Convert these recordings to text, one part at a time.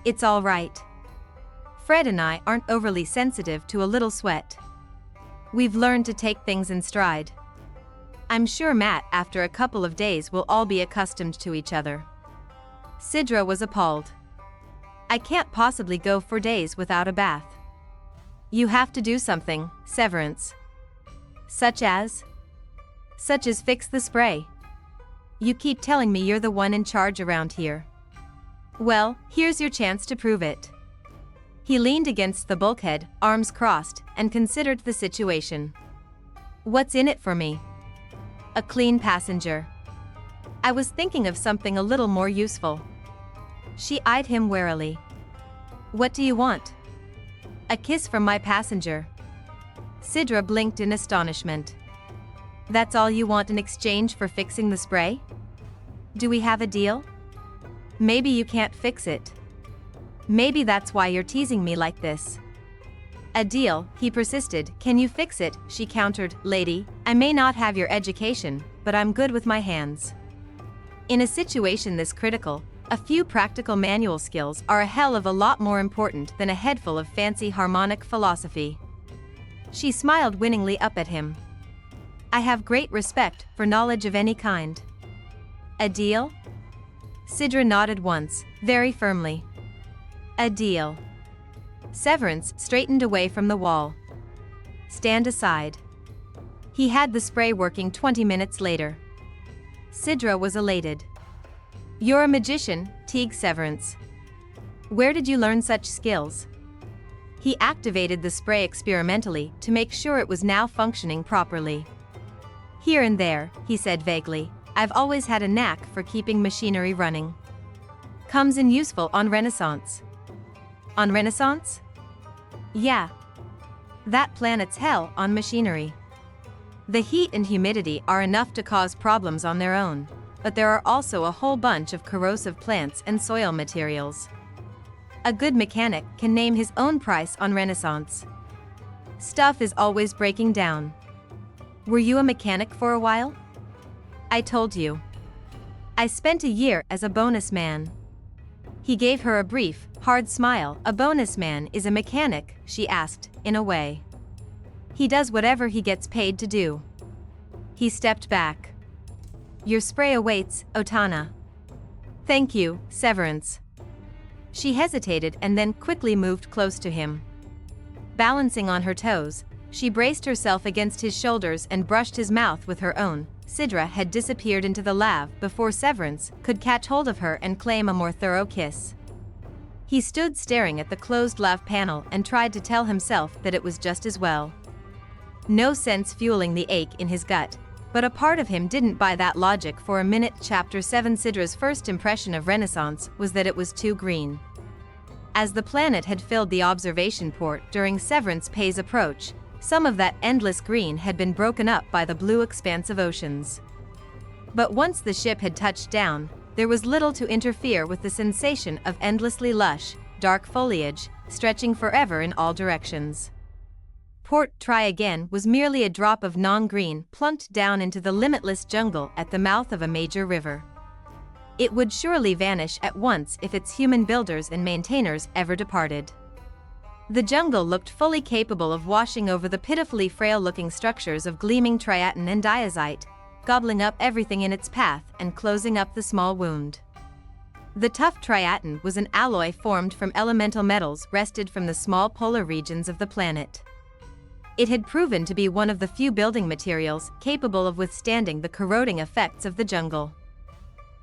It's all right. Fred and I aren't overly sensitive to a little sweat. We've learned to take things in stride. I'm sure Matt, after a couple of days, will all be accustomed to each other. Cidra was appalled. I can't possibly go for days without a bath. You have to do something, Severance. Such as? Such as fix the spray. You keep telling me you're the one in charge around here. Well, here's your chance to prove it. He leaned against the bulkhead, arms crossed, and considered the situation. What's in it for me? A clean passenger. I was thinking of something a little more useful. She eyed him warily. What do you want? A kiss from my passenger. Cidra blinked in astonishment. That's all you want in exchange for fixing the spray? Do we have a deal? Maybe you can't fix it. Maybe that's why you're teasing me like this. A deal, he persisted. Can you fix it? She countered. Lady, I may not have your education, but I'm good with my hands. In a situation this critical, a few practical manual skills are a hell of a lot more important than a head full of fancy harmonic philosophy. She smiled winningly up at him. I have great respect for knowledge of any kind. A deal? Cidra nodded once, very firmly. A deal. Severance straightened away from the wall. Stand aside. He had the spray working 20 minutes later. Cidra was elated. You're a magician, Teague Severance. Where did you learn such skills? He activated the spray experimentally to make sure it was now functioning properly. Here and there, he said vaguely, I've always had a knack for keeping machinery running. Comes in useful on Renaissance. On Renaissance? Yeah. That planet's hell on machinery. The heat and humidity are enough to cause problems on their own, but there are also a whole bunch of corrosive plants and soil materials. A good mechanic can name his own price on Renaissance. Stuff is always breaking down. Were you a mechanic for a while? I told you. I spent a year as a bonus man. He gave her a brief, hard smile. A bonus man is a mechanic, she asked, in a way. He does whatever he gets paid to do. He stepped back. Your spray awaits, Otana. Thank you, Severance. She hesitated and then quickly moved close to him. Balancing on her toes, she braced herself against his shoulders and brushed his mouth with her own. Cidra had disappeared into the lab before Severance could catch hold of her and claim a more thorough kiss. He stood staring at the closed lab panel and tried to tell himself that it was just as well. No sense fueling the ache in his gut, but a part of him didn't buy that logic for a minute. Chapter 7. Cidra's first impression of Renaissance was that it was too green. As the planet had filled the observation port during Severance Pay's approach, some of that endless green had been broken up by the blue expanse of oceans. But once the ship had touched down, there was little to interfere with the sensation of endlessly lush, dark foliage, stretching forever in all directions. Port Try Again was merely a drop of non-green plunked down into the limitless jungle at the mouth of a major river. It would surely vanish at once if its human builders and maintainers ever departed. The jungle looked fully capable of washing over the pitifully frail-looking structures of gleaming triatin and diazite, gobbling up everything in its path and closing up the small wound. The tough triatin was an alloy formed from elemental metals wrested from the small polar regions of the planet. It had proven to be one of the few building materials capable of withstanding the corroding effects of the jungle.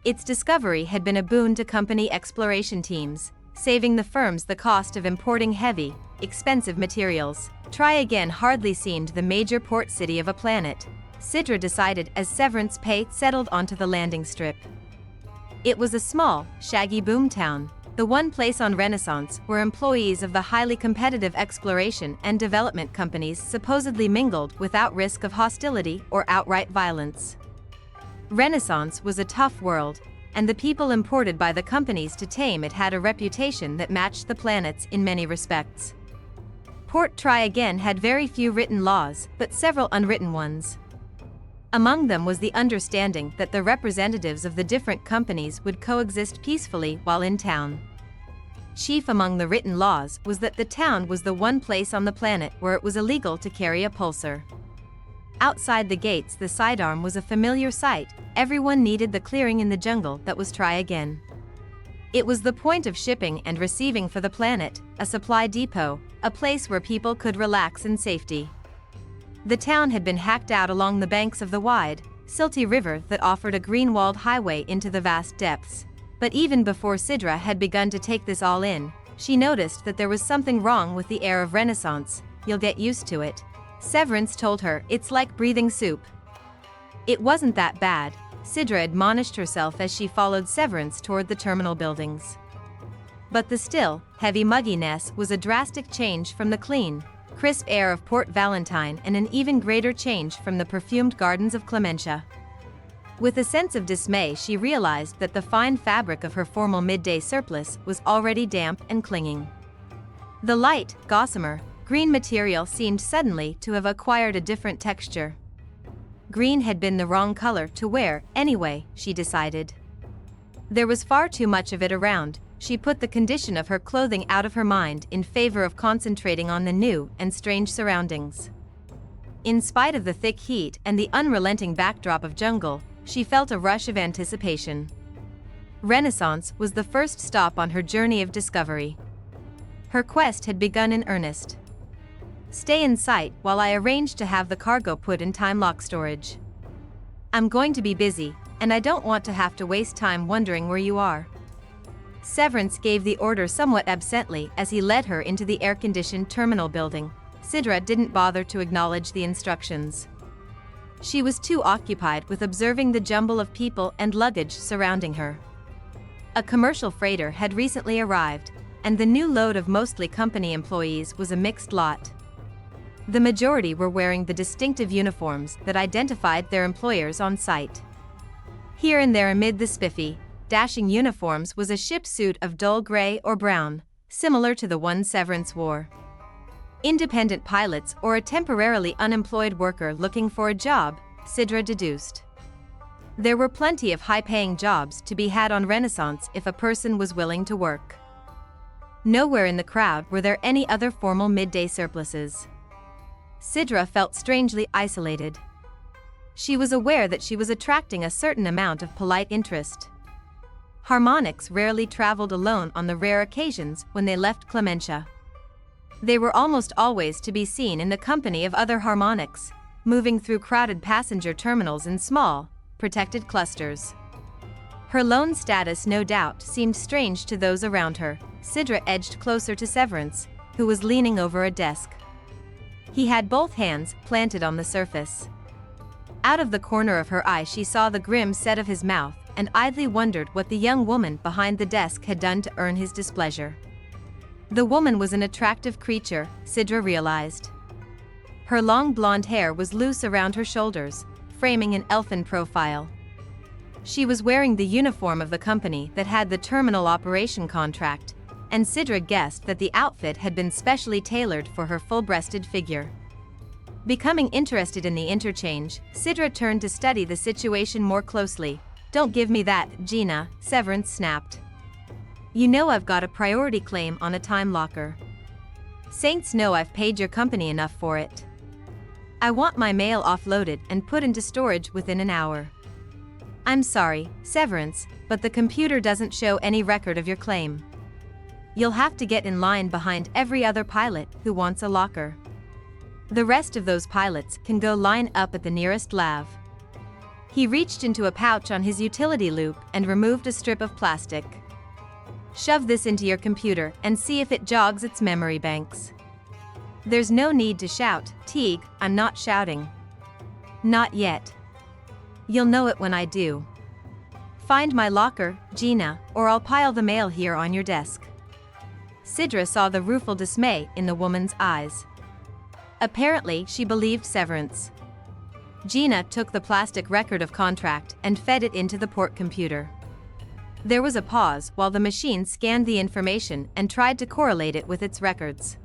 Its discovery had been a boon to company exploration teams, saving the firms the cost of importing heavy, expensive materials. Try Again hardly seemed the major port city of a planet, Cidra decided as Severance Pay settled onto the landing strip. It was a small, shaggy boomtown, the one place on Renaissance where employees of the highly competitive exploration and development companies supposedly mingled without risk of hostility or outright violence. Renaissance was a tough world, and the people imported by the companies to tame it had a reputation that matched the planet's in many respects. Port Try Again had very few written laws, but several unwritten ones. Among them was the understanding that the representatives of the different companies would coexist peacefully while in town. Chief among the written laws was that the town was the one place on the planet where it was illegal to carry a pulsar. Outside the gates, the sidearm was a familiar sight. Everyone needed the clearing in the jungle that was try again. It was the point of shipping and receiving for the planet, a supply depot, a place where people could relax in safety. The town had been hacked out along the banks of the wide, silty river that offered a green-walled highway into the vast depths. But even before Cidra had begun to take this all in, she noticed that there was something wrong with the air of Renaissance. "You'll get used to it," Severance told her. "It's like breathing soup." It wasn't that bad, Cidra admonished herself as she followed Severance toward the terminal buildings. But the still, heavy mugginess was a drastic change from the clean, crisp air of Port Valentine and an even greater change from the perfumed gardens of Clementia. With a sense of dismay, she realized that the fine fabric of her formal midday surplice was already damp and clinging. The light, gossamer, green material seemed suddenly to have acquired a different texture. Green had been the wrong color to wear, anyway, she decided. There was far too much of it around. She put the condition of her clothing out of her mind in favor of concentrating on the new and strange surroundings. In spite of the thick heat and the unrelenting backdrop of jungle, she felt a rush of anticipation. Renaissance was the first stop on her journey of discovery. Her quest had begun in earnest. "Stay in sight while I arrange to have the cargo put in time lock storage. I'm going to be busy, and I don't want to have to waste time wondering where you are." Severance gave the order somewhat absently as he led her into the air-conditioned terminal building. Cidra didn't bother to acknowledge the instructions. She was too occupied with observing the jumble of people and luggage surrounding her. A commercial freighter had recently arrived, and the new load of mostly company employees was a mixed lot. The majority were wearing the distinctive uniforms that identified their employers on site. Here and there amid the spiffy, dashing uniforms was a ship suit of dull gray or brown, similar to the one Severance wore. Independent pilots or a temporarily unemployed worker looking for a job, Cidra deduced. There were plenty of high-paying jobs to be had on Renaissance if a person was willing to work. Nowhere in the crowd were there any other formal midday surplices. Cidra felt strangely isolated. She was aware that she was attracting a certain amount of polite interest. Harmonics rarely traveled alone on the rare occasions when they left Clementia. They were almost always to be seen in the company of other harmonics, moving through crowded passenger terminals in small, protected clusters. Her lone status no doubt seemed strange to those around her. Cidra edged closer to Severance, who was leaning over a desk. He had both hands planted on the surface. Out of the corner of her eye she saw the grim set of his mouth and idly wondered what the young woman behind the desk had done to earn his displeasure. The woman was an attractive creature, Cidra realized. Her long blonde hair was loose around her shoulders, framing an elfin profile. She was wearing the uniform of the company that had the terminal operation contract, and Cidra guessed that the outfit had been specially tailored for her full-breasted figure. Becoming interested in the interchange, Cidra turned to study the situation more closely. "Don't give me that, Gina," Severance snapped. "You know I've got a priority claim on a time locker. Saints know I've paid your company enough for it. I want my mail offloaded and put into storage within an hour." "I'm sorry, Severance, but the computer doesn't show any record of your claim. You'll have to get in line behind every other pilot who wants a locker. The rest of those pilots can go line up at the nearest lav." He reached into a pouch on his utility loop and removed a strip of plastic. "Shove this into your computer and see if it jogs its memory banks." "There's no need to shout, Teague, I'm not shouting." "Not yet. You'll know it when I do. Find my locker, Gina, or I'll pile the mail here on your desk." Cidra saw the rueful dismay in the woman's eyes. Apparently, she believed Severance. Gina took the plastic record of contract and fed it into the port computer. There was a pause while the machine scanned the information and tried to correlate it with its records.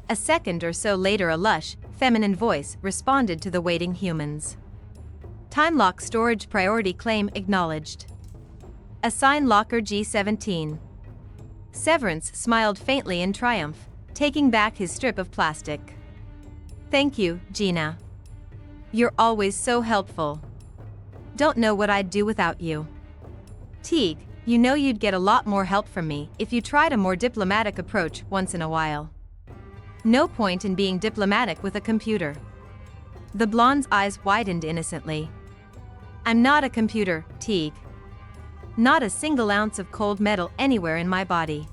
A second or so later a lush, feminine voice responded to the waiting humans. "Time lock storage priority claim acknowledged. Assign locker G17. Severance smiled faintly in triumph, taking back his strip of plastic. Thank you, Jayne. You're always so helpful. Don't know what I'd do without you. Teague, you know you'd get a lot more help from me if you tried a more diplomatic approach once in a while. No point in being diplomatic with a computer. The blonde's eyes widened innocently. I'm not a computer, Teague. Not a single ounce of cold metal anywhere in my body.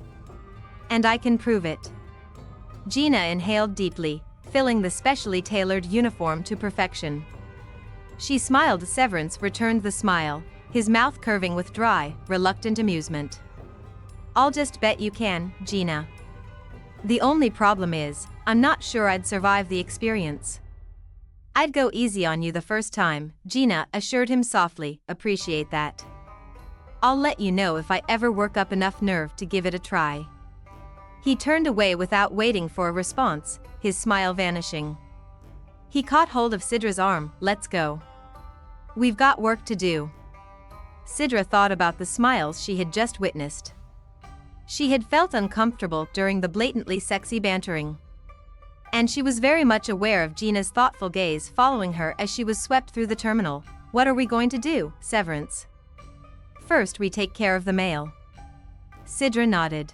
And I can prove it. Jayne inhaled deeply, filling the specially tailored uniform to perfection. She smiled. Severance returned the smile, his mouth curving with dry, reluctant amusement. I'll just bet you can, Jayne. The only problem is, I'm not sure I'd survive the experience. I'd go easy on you the first time, Jayne assured him softly. Appreciate that. I'll let you know if I ever work up enough nerve to give it a try. He turned away without waiting for a response, his smile vanishing. He caught hold of Cidra's arm. Let's go. We've got work to do. Cidra thought about the smiles she had just witnessed. She had felt uncomfortable during the blatantly sexy bantering. And she was very much aware of Jayne's thoughtful gaze following her as she was swept through the terminal. What are we going to do, Severance? First we take care of the mail. Cidra nodded.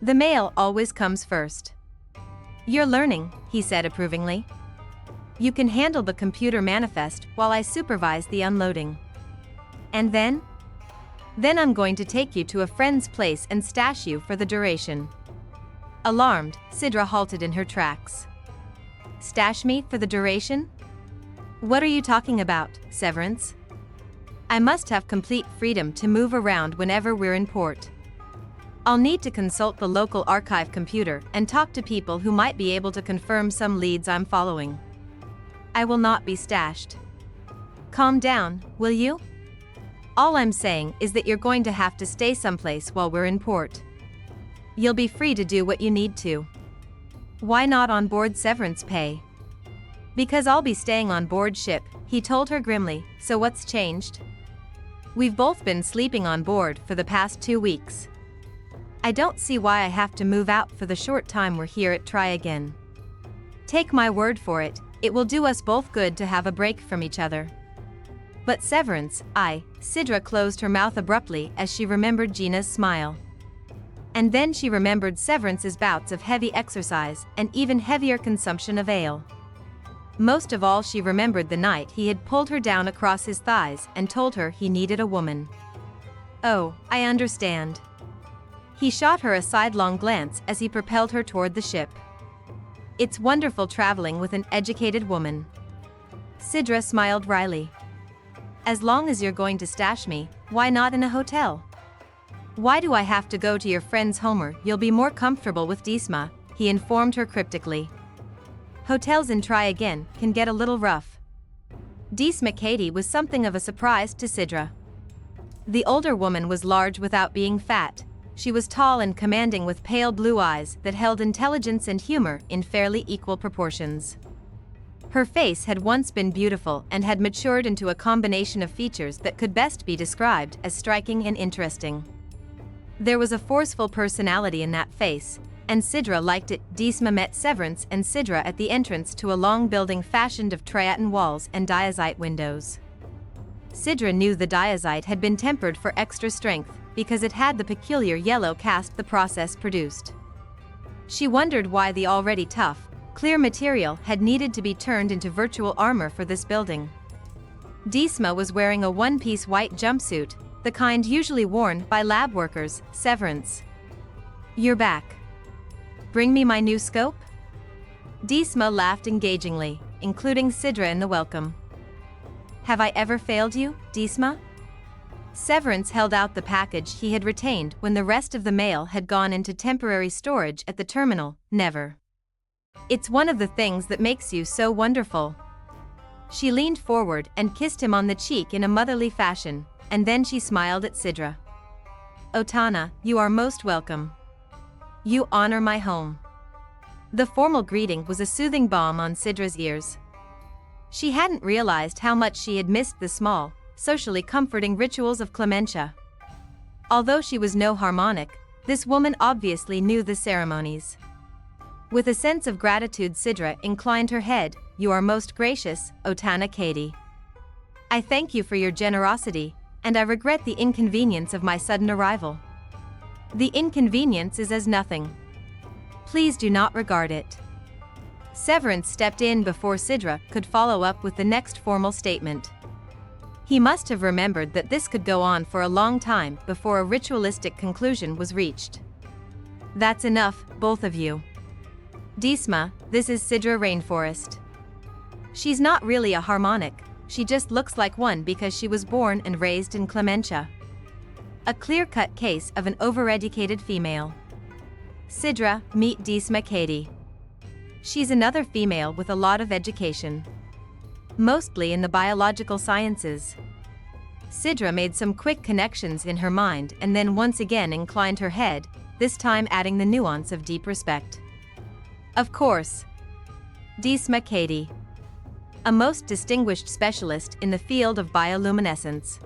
The mail always comes first. You're learning, he said approvingly. You can handle the computer manifest while I supervise the unloading. And then? Then I'm going to take you to a friend's place and stash you for the duration. Alarmed, Cidra halted in her tracks. Stash me for the duration? What are you talking about, Severance? I must have complete freedom to move around whenever we're in port. I'll need to consult the local archive computer and talk to people who might be able to confirm some leads I'm following. I will not be stashed. Calm down, will you? All I'm saying is that you're going to have to stay someplace while we're in port. You'll be free to do what you need to. Why not on board severance pay? Because I'll be staying on board ship, he told her grimly. So what's changed? We've both been sleeping on board for the past 2 weeks. I don't see why I have to move out for the short time we're here at Try Again. Take my word for it, it will do us both good to have a break from each other. But Severance, Cidra closed her mouth abruptly as she remembered Jayne's smile. And then she remembered Severance's bouts of heavy exercise and even heavier consumption of ale. Most of all, she remembered the night he had pulled her down across his thighs and told her he needed a woman. Oh, I understand. He shot her a sidelong glance as he propelled her toward the ship. It's wonderful traveling with an educated woman. Cidra smiled wryly. As long as you're going to stash me, why not in a hotel? Why do I have to go to your friend's Homer? You'll be more comfortable with Disma, he informed her cryptically. Hotels in Try Again can get a little rough. Disma Katie was something of a surprise to Cidra. The older woman was large without being fat. She was tall and commanding with pale blue eyes that held intelligence and humor in fairly equal proportions. Her face had once been beautiful and had matured into a combination of features that could best be described as striking and interesting. There was a forceful personality in that face, and Cidra liked it. Disma met Severance and Cidra at the entrance to a long building fashioned of triatin walls and diazite windows. Cidra knew the diazite had been tempered for extra strength because it had the peculiar yellow cast the process produced. She wondered why the already tough, clear material had needed to be turned into virtual armor for this building. Disma was wearing a one-piece white jumpsuit, the kind usually worn by lab workers. Severance. You're back. Bring me my new scope? Disma laughed engagingly, including Cidra in the welcome. Have I ever failed you, Disma? Severance held out the package he had retained when the rest of the mail had gone into temporary storage at the terminal. Never. It's one of the things that makes you so wonderful. She leaned forward and kissed him on the cheek in a motherly fashion, and then she smiled at Cidra. Otana, you are most welcome. You honor my home. The formal greeting was a soothing balm on Cidra's ears. She hadn't realized how much she had missed the small, socially comforting rituals of Clementia. Although she was no harmonic, This woman obviously knew the ceremonies. With a sense of gratitude, Cidra inclined her head. "You are most gracious, Otana Katie. I thank you for your generosity, and I regret the inconvenience of my sudden arrival." "The inconvenience is as nothing. Please do not regard it." Severance stepped in before Cidra could follow up with the next formal statement. He must have remembered that this could go on for a long time before a ritualistic conclusion was reached. "That's enough, both of you. Disma, this is Cidra Rainforest. She's not really a harmonic, she just looks like one because she was born and raised in Clementia. A clear-cut case of an overeducated female. Cidra, meet Disma Katie. She's another female with a lot of education. Mostly in the biological sciences." Cidra made some quick connections in her mind and then once again inclined her head, this time adding the nuance of deep respect. "Of course. Disma Katie. A most distinguished specialist in the field of bioluminescence.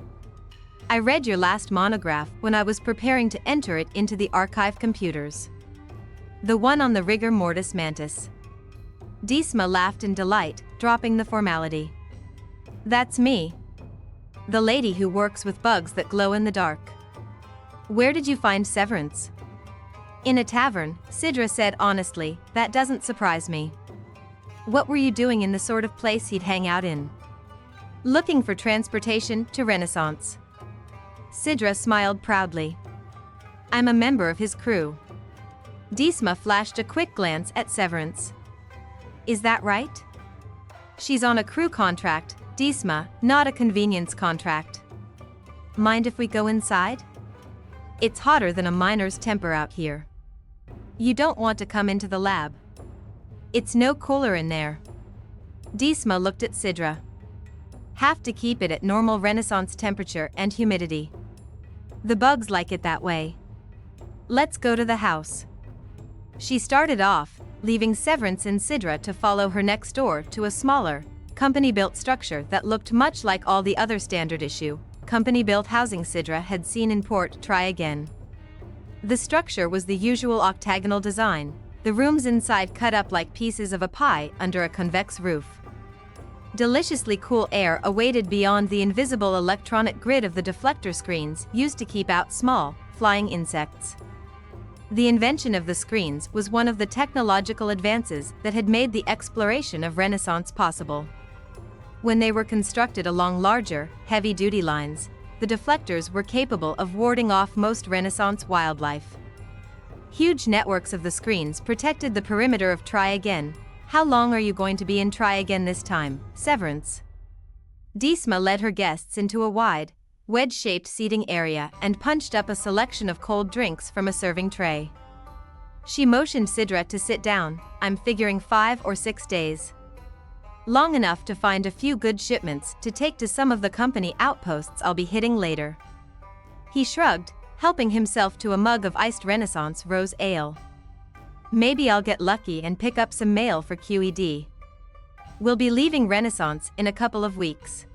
I read your last monograph when I was preparing to enter it into the archive computers. The one on the rigor mortis mantis." Disma laughed in delight, dropping the formality. "That's me. The lady who works with bugs that glow in the dark. Where did you find Severance?" "In a tavern," Cidra said honestly. "That doesn't surprise me. What were you doing in the sort of place he'd hang out in?" "Looking for transportation to Renaissance." Cidra smiled proudly. "I'm a member of his crew." Disma flashed a quick glance at Severance. "Is that right?" "She's on a crew contract, Disma, not a convenience contract." "Mind if we go inside? It's hotter than a miner's temper out here." "You don't want to come into the lab. It's no cooler in there." Disma looked at Cidra. "Have to keep it at normal Renaissance temperature and humidity. The bugs like it that way. Let's go to the house." She started off, leaving Severance and Cidra to follow her next door to a smaller, company-built structure that looked much like all the other standard-issue, company-built housing Cidra had seen in Port Try Again. The structure was the usual octagonal design, the rooms inside cut up like pieces of a pie under a convex roof. Deliciously cool air awaited beyond the invisible electronic grid of the deflector screens used to keep out small, flying insects. The invention of the screens was one of the technological advances that had made the exploration of Renaissance possible. When they were constructed along larger, heavy-duty lines, the deflectors were capable of warding off most Renaissance wildlife. Huge networks of the screens protected the perimeter of Try Again. "How long are you going to be in Try Again this time, Severance?" Disma led her guests into a wide, wedge-shaped seating area and punched up a selection of cold drinks from a serving tray. She motioned Cidra to sit down. "I'm figuring 5 or 6 days. Long enough to find a few good shipments to take to some of the company outposts I'll be hitting later." He shrugged, helping himself to a mug of iced Renaissance rose ale. "Maybe I'll get lucky and pick up some mail for QED. We'll be leaving Renaissance in a couple of weeks.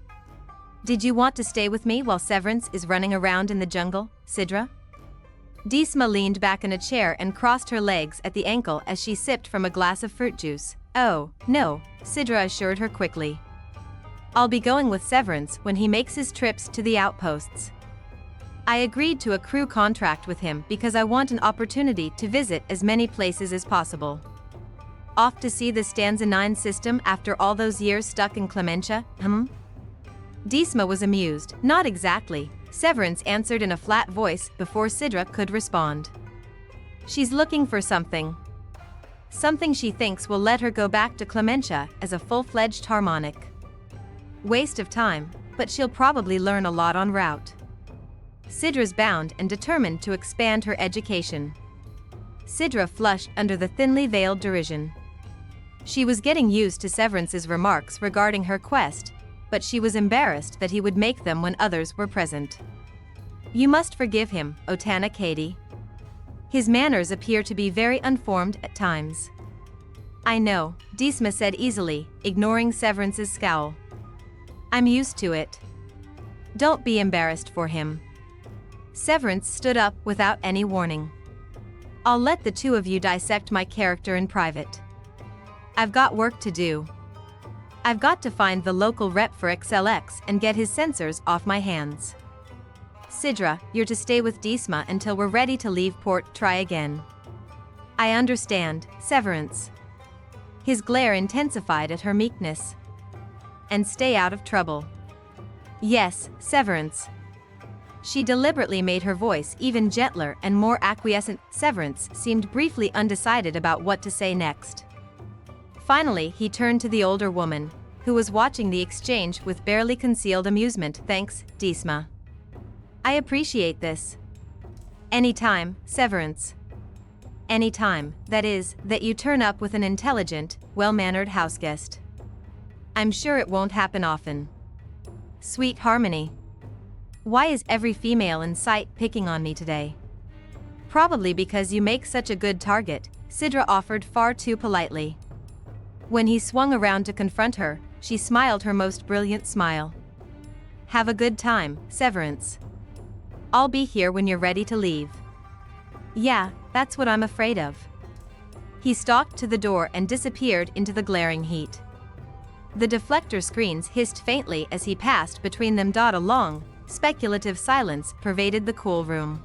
Did you want to stay with me while Severance is running around in the jungle, Cidra?" Disma leaned back in a chair and crossed her legs at the ankle as she sipped from a glass of fruit juice. "Oh, no," Cidra assured her quickly. "I'll be going with Severance when he makes his trips to the outposts. I agreed to a crew contract with him because I want an opportunity to visit as many places as possible." "Off to see the Stanza 9 system after all those years stuck in Clementia, Disma was amused. "Not exactly," Severance answered in a flat voice before Cidra could respond. "She's looking for something. Something she thinks will let her go back to Clementia as a full-fledged harmonic. Waste of time, but she'll probably learn a lot en route." Cidra's bound and determined to expand her education. Cidra flushed under the thinly veiled derision. She was getting used to Severance's remarks regarding her quest, but she was embarrassed that he would make them when others were present. "You must forgive him, Otana Katie. His manners appear to be very unformed at times." "I know," Disma said easily, ignoring Severance's scowl. "I'm used to it. Don't be embarrassed for him." Severance stood up without any warning. I'll let the two of you dissect my character in private. I've got work to do. I've got to find the local rep for XLX and get his sensors off my hands. Cidra, you're to stay with Disma until we're ready to leave port. Try again. I understand, Severance. His glare intensified at her meekness. And stay out of trouble. Yes, Severance. She deliberately made her voice even gentler and more acquiescent. Severance seemed briefly undecided about what to say next. Finally, he turned to the older woman, who was watching the exchange with barely concealed amusement. Thanks, Disma. I appreciate this. Anytime, Severance. Anytime, that is, that you turn up with an intelligent, well-mannered houseguest. I'm sure it won't happen often. Sweet Harmony. Why is every female in sight picking on me today? Probably because you make such a good target, Cidra offered far too politely. When he swung around to confront her, she smiled her most brilliant smile. Have a good time, Severance. I'll be here when you're ready to leave. Yeah, that's what I'm afraid of. He stalked to the door and disappeared into the glaring heat. The deflector screens hissed faintly as he passed between them. A long, speculative silence pervaded the cool room.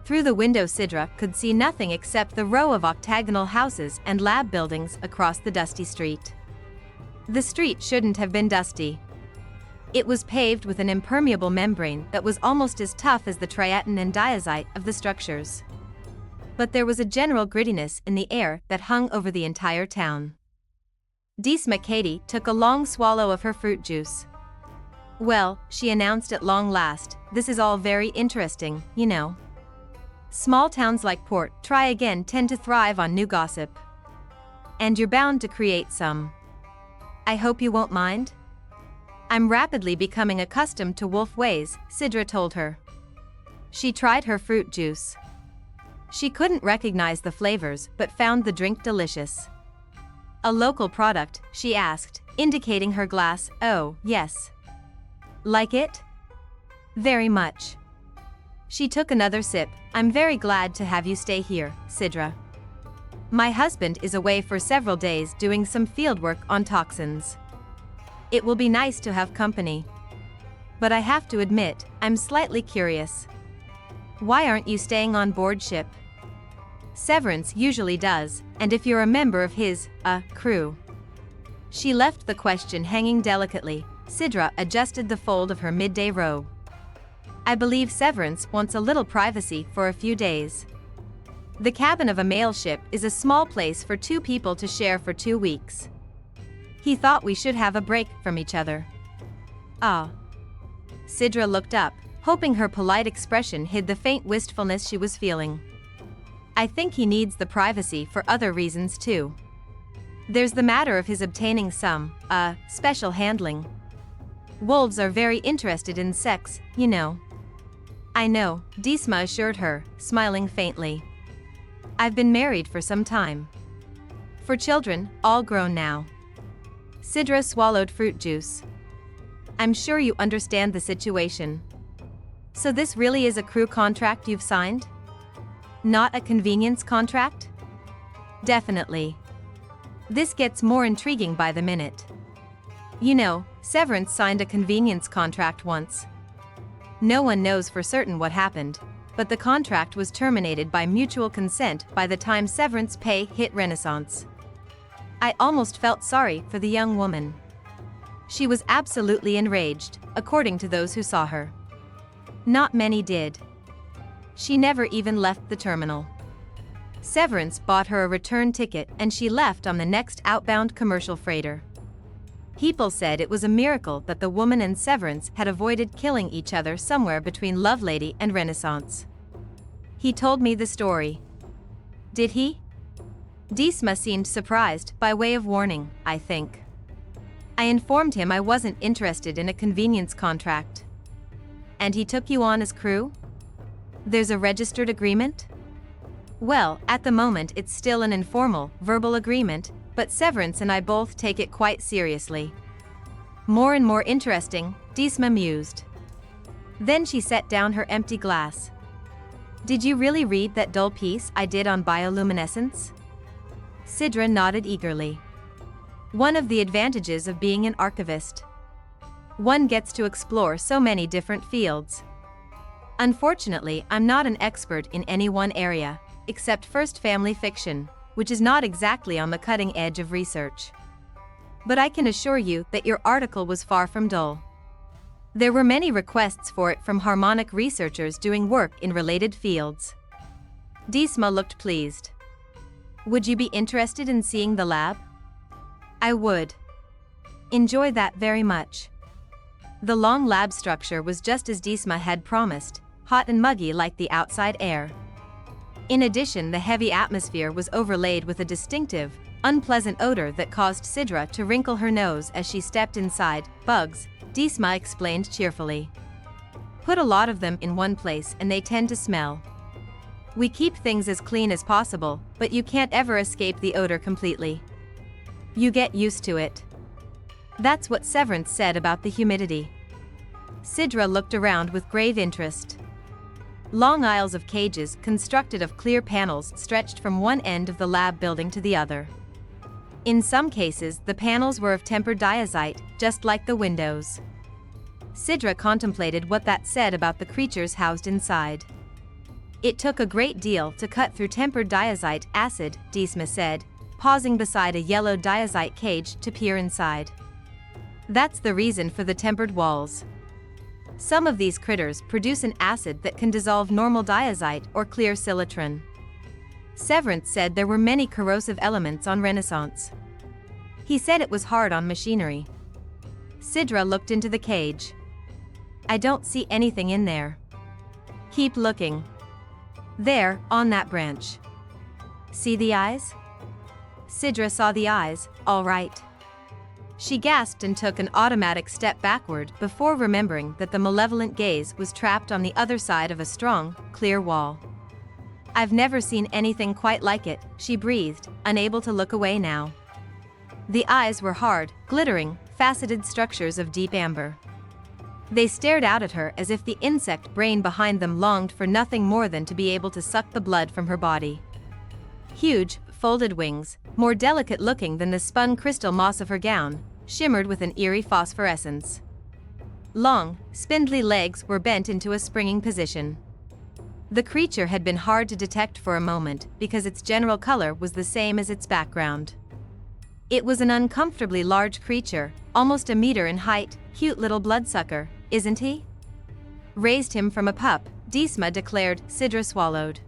Through the window, Cidra could see nothing except the row of octagonal houses and lab buildings across the dusty street. The street shouldn't have been dusty. It was paved with an impermeable membrane that was almost as tough as the triatin and diazite of the structures. But there was a general grittiness in the air that hung over the entire town. Disma Katie took a long swallow of her fruit juice. Well, she announced at long last, this is all very interesting, you know. Small towns like Port Try Again tend to thrive on new gossip. And you're bound to create some. I hope you won't mind? I'm rapidly becoming accustomed to wolf ways, Cidra told her. She tried her fruit juice. She couldn't recognize the flavors but found the drink delicious. A local product, she asked, indicating her glass. Oh, yes. Like it? Very much. She took another sip. I'm very glad to have you stay here, Cidra. My husband is away for several days doing some fieldwork on toxins. It will be nice to have company. But I have to admit, I'm slightly curious. Why aren't you staying on board ship? Severance usually does, and if you're a member of his, crew. She left the question hanging delicately. Cidra adjusted the fold of her midday robe. I believe Severance wants a little privacy for a few days. The cabin of a mail ship is a small place for two people to share for 2 weeks. He thought we should have a break from each other. Ah. Cidra looked up, hoping her polite expression hid the faint wistfulness she was feeling. I think he needs the privacy for other reasons too. There's the matter of his obtaining some, special handling. Wolves are very interested in sex, you know. I know, Disma assured her, smiling faintly. I've been married for some time. For children, all grown now. Cidra swallowed fruit juice. I'm sure you understand the situation. So this really is a crew contract you've signed? Not a convenience contract? Definitely. This gets more intriguing by the minute. You know, Severance signed a convenience contract once. No one knows for certain what happened, but the contract was terminated by mutual consent by the time severance pay hit Renaissance. I almost felt sorry for the young woman. She was absolutely enraged, according to those who saw her. Not many did. She never even left the terminal. Severance bought her a return ticket and she left on the next outbound commercial freighter. People said it was a miracle that the woman and Severance had avoided killing each other somewhere between Lovelady and Renaissance. He told me the story. Did he? Disma seemed surprised, by way of warning, I think. I informed him I wasn't interested in a convenience contract. And he took you on as crew? There's a registered agreement? Well, at the moment it's still an informal, verbal agreement, but Severance and I both take it quite seriously. More and more interesting, Disma mused. Then she set down her empty glass. Did you really read that dull piece I did on bioluminescence? Cidra nodded eagerly. One of the advantages of being an archivist. One gets to explore so many different fields. Unfortunately, I'm not an expert in any one area, except first family fiction, which is not exactly on the cutting edge of research. But I can assure you that your article was far from dull. There were many requests for it from harmonic researchers doing work in related fields. Disma looked pleased. Would you be interested in seeing the lab? I would. Enjoy that very much. The long lab structure was just as Disma had promised, hot and muggy like the outside air. In addition, the heavy atmosphere was overlaid with a distinctive, unpleasant odor that caused Cidra to wrinkle her nose as she stepped inside. Bugs, Disma explained cheerfully. Put a lot of them in one place and they tend to smell. We keep things as clean as possible, but you can't ever escape the odor completely. You get used to it. That's what Severance said about the humidity. Cidra looked around with grave interest. Long aisles of cages constructed of clear panels stretched from one end of the lab building to the other. In some cases, the panels were of tempered diazite, just like the windows. Cidra contemplated what that said about the creatures housed inside. It took a great deal to cut through tempered diazite acid, Disma said, pausing beside a yellow diazite cage to peer inside. That's the reason for the tempered walls. Some of these critters produce an acid that can dissolve normal diazite or clear silicon. Severance said there were many corrosive elements on Renaissance. He said it was hard on machinery. Cidra looked into the cage. I don't see anything in there. Keep looking. There, on that branch. See the eyes? Cidra saw the eyes, all right. She gasped and took an automatic step backward before remembering that the malevolent gaze was trapped on the other side of a strong, clear wall. I've never seen anything quite like it, she breathed, unable to look away now. The eyes were hard, glittering, faceted structures of deep amber. They stared out at her as if the insect brain behind them longed for nothing more than to be able to suck the blood from her body. Huge, folded wings, more delicate looking than the spun crystal moss of her gown, shimmered with an eerie phosphorescence. Long, spindly legs were bent into a springing position. The creature had been hard to detect for a moment because its general color was the same as its background. It was an uncomfortably large creature, almost a meter in height, cute little bloodsucker, isn't he? Raised him from a pup, Disma declared. Cidra swallowed.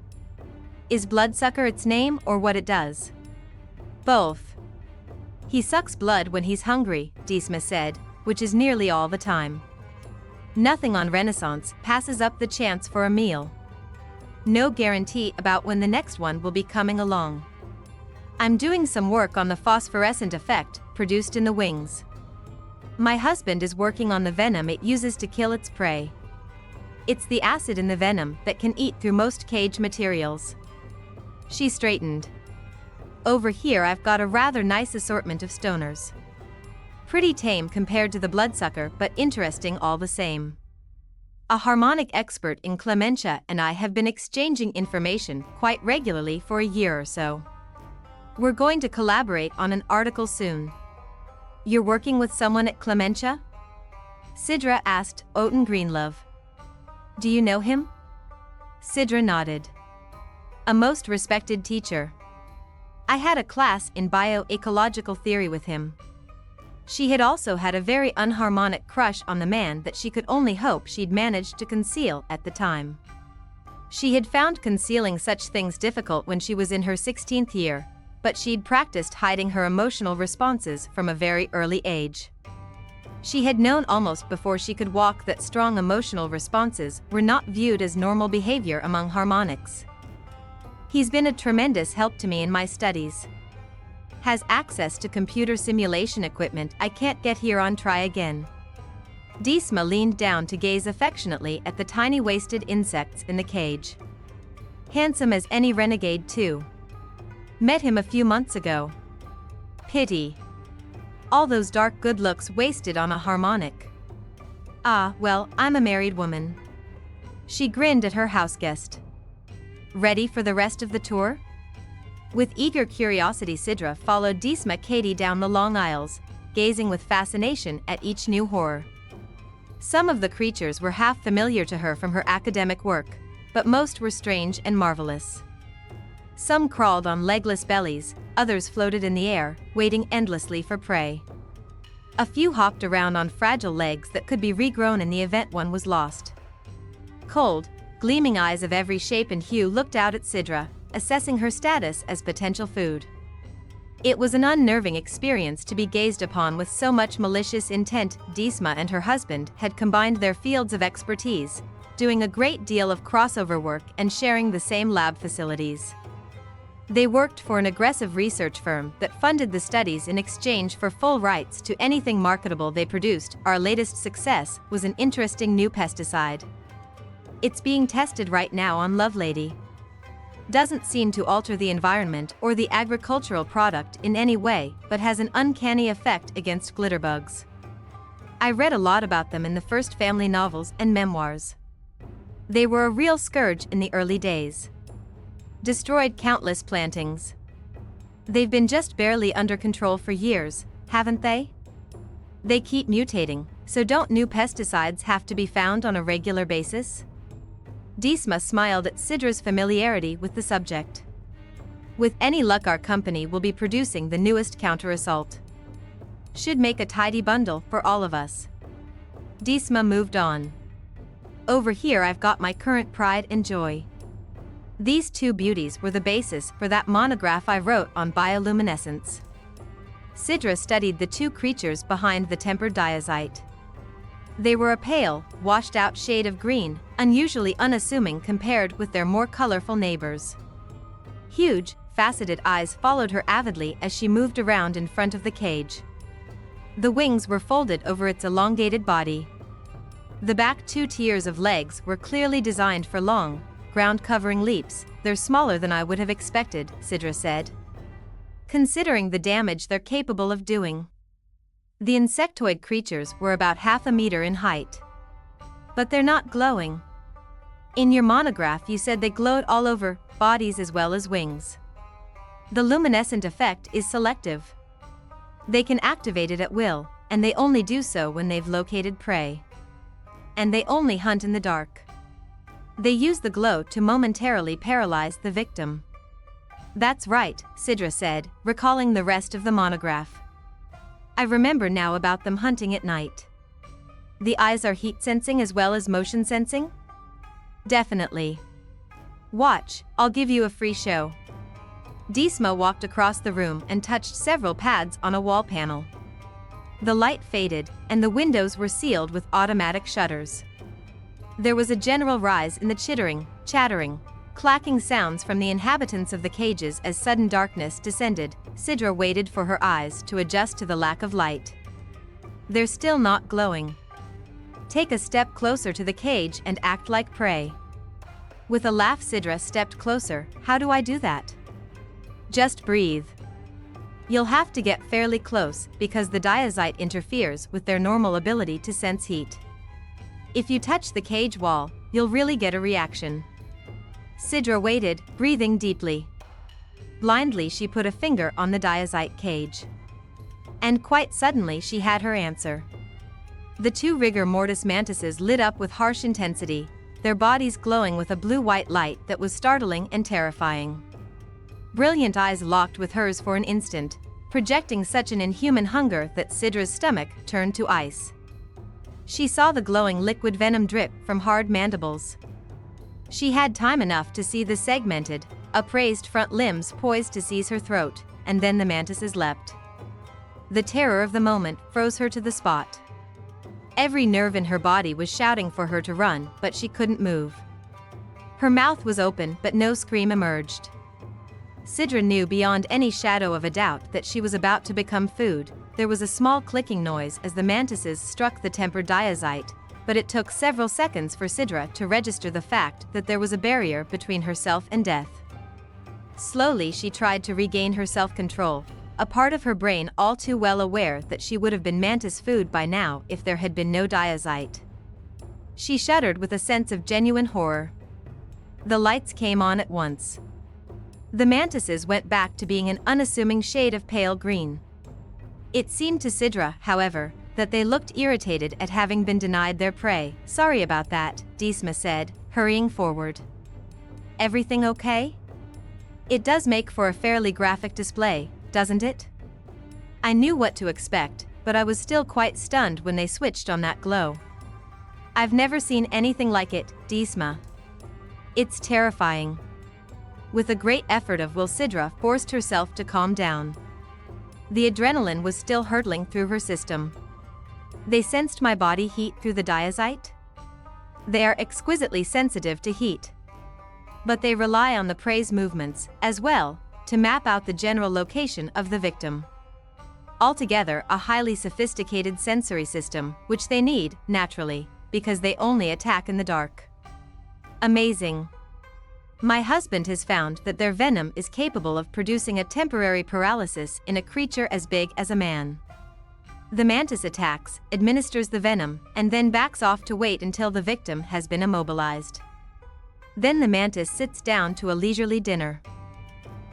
Is bloodsucker its name or what it does? Both. He sucks blood when he's hungry, Disma said, which is nearly all the time. Nothing on Renaissance passes up the chance for a meal. No guarantee about when the next one will be coming along. I'm doing some work on the phosphorescent effect produced in the wings. My husband is working on the venom it uses to kill its prey. It's the acid in the venom that can eat through most cage materials. She straightened. Over here I've got a rather nice assortment of stoners. Pretty tame compared to the bloodsucker, but interesting all the same. A harmonic expert in Clementia and I have been exchanging information quite regularly for a year or so. We're going to collaborate on an article soon. You're working with someone at Clementia? Cidra asked Oten Greenlove. Do you know him? Cidra nodded. A most respected teacher. I had a class in bioecological theory with him. She had also had a very unharmonic crush on the man that she could only hope she'd managed to conceal at the time. She had found concealing such things difficult when she was in her 16th year, but she'd practiced hiding her emotional responses from a very early age. She had known almost before she could walk that strong emotional responses were not viewed as normal behavior among harmonics. He's been a tremendous help to me in my studies. Has access to computer simulation equipment I can't get here on Try Again. Disma leaned down to gaze affectionately at the tiny waisted insects in the cage. Handsome as any renegade too. Met him a few months ago. Pity. All those dark good looks wasted on a harmonic. Ah, well, I'm a married woman. She grinned at her houseguest. Ready for the rest of the tour? With eager curiosity, Cidra followed Deesma Katie down the long aisles, gazing with fascination at each new horror. Some of the creatures were half familiar to her from her academic work, but most were strange and marvelous. Some crawled on legless bellies, others floated in the air, waiting endlessly for prey. A few hopped around on fragile legs that could be regrown in the event one was lost. Cold, gleaming eyes of every shape and hue looked out at Cidra, assessing her status as potential food. It was an unnerving experience to be gazed upon with so much malicious intent. Deesma and her husband had combined their fields of expertise, doing a great deal of crossover work and sharing the same lab facilities. They worked for an aggressive research firm that funded the studies in exchange for full rights to anything marketable they produced. Our latest success was an interesting new pesticide. It's being tested right now on Lovelady. Doesn't seem to alter the environment or the agricultural product in any way, but has an uncanny effect against glitterbugs. I read a lot about them in the first family novels and memoirs. They were a real scourge in the early days. Destroyed countless plantings. They've been just barely under control for years, haven't they? They keep mutating, so don't new pesticides have to be found on a regular basis? Deesma smiled at Cidra's familiarity with the subject. With any luck, our company will be producing the newest counter-assault. Should make a tidy bundle for all of us. Deesma moved on. Over here I've got my current pride and joy. These two beauties were the basis for that monograph I wrote on bioluminescence. Cidra studied the two creatures behind the tempered diazite. They were a pale, washed-out shade of green, unusually unassuming compared with their more colorful neighbors. Huge, faceted eyes followed her avidly as she moved around in front of the cage. The wings were folded over its elongated body. The back two tiers of legs were clearly designed for long, ground-covering leaps. They're smaller than I would have expected, Cidra said, considering the damage they're capable of doing. The insectoid creatures were about half a meter in height. But they're not glowing. In your monograph you said they glowed all over, bodies as well as wings. The luminescent effect is selective. They can activate it at will, and they only do so when they've located prey. And they only hunt in the dark. They use the glow to momentarily paralyze the victim. That's right, Cidra said, recalling the rest of the monograph. I remember now about them hunting at night. The eyes are heat sensing as well as motion sensing? Definitely. Watch, I'll give you a free show. Deesma walked across the room and touched several pads on a wall panel. The light faded, and the windows were sealed with automatic shutters. There was a general rise in the chittering, chattering, clacking sounds from the inhabitants of the cages as sudden darkness descended. Cidra waited for her eyes to adjust to the lack of light. They're still not glowing. Take a step closer to the cage and act like prey. With a laugh, Cidra stepped closer. How do I do that? Just breathe. You'll have to get fairly close because the diazite interferes with their normal ability to sense heat. If you touch the cage wall, you'll really get a reaction. Cidra waited, breathing deeply. Blindly she put a finger on the diazite cage. And quite suddenly she had her answer. The two rigor mortis mantises lit up with harsh intensity, their bodies glowing with a blue-white light that was startling and terrifying. Brilliant eyes locked with hers for an instant, projecting such an inhuman hunger that Cidra's stomach turned to ice. She saw the glowing liquid venom drip from hard mandibles. She had time enough to see the segmented, upraised front limbs poised to seize her throat, and then the mantises leapt. The terror of the moment froze her to the spot. Every nerve in her body was shouting for her to run, but she couldn't move. Her mouth was open, but no scream emerged. Cidra knew beyond any shadow of a doubt that she was about to become food. There was a small clicking noise as the mantises struck the tempered diazite, but it took several seconds for Cidra to register the fact that there was a barrier between herself and death. Slowly she tried to regain her self-control, a part of her brain all too well aware that she would have been mantis food by now if there had been no diazite. She shuddered with a sense of genuine horror. The lights came on at once. The mantises went back to being an unassuming shade of pale green. It seemed to Cidra, however, that they looked irritated at having been denied their prey. "Sorry about that," Disma said, hurrying forward. "Everything okay?" "It does make for a fairly graphic display, doesn't it?" I knew what to expect, but I was still quite stunned when they switched on that glow. "I've never seen anything like it, Disma. It's terrifying." With a great effort of will, Cidra forced herself to calm down. The adrenaline was still hurtling through her system. "They sensed my body heat through the diazite? They are exquisitely sensitive to heat. But they rely on the prey's movements, as well, to map out the general location of the victim. Altogether a highly sophisticated sensory system, which they need, naturally, because they only attack in the dark. Amazing. My husband has found that their venom is capable of producing a temporary paralysis in a creature as big as a man. The mantis attacks, administers the venom, and then backs off to wait until the victim has been immobilized. Then the mantis sits down to a leisurely dinner.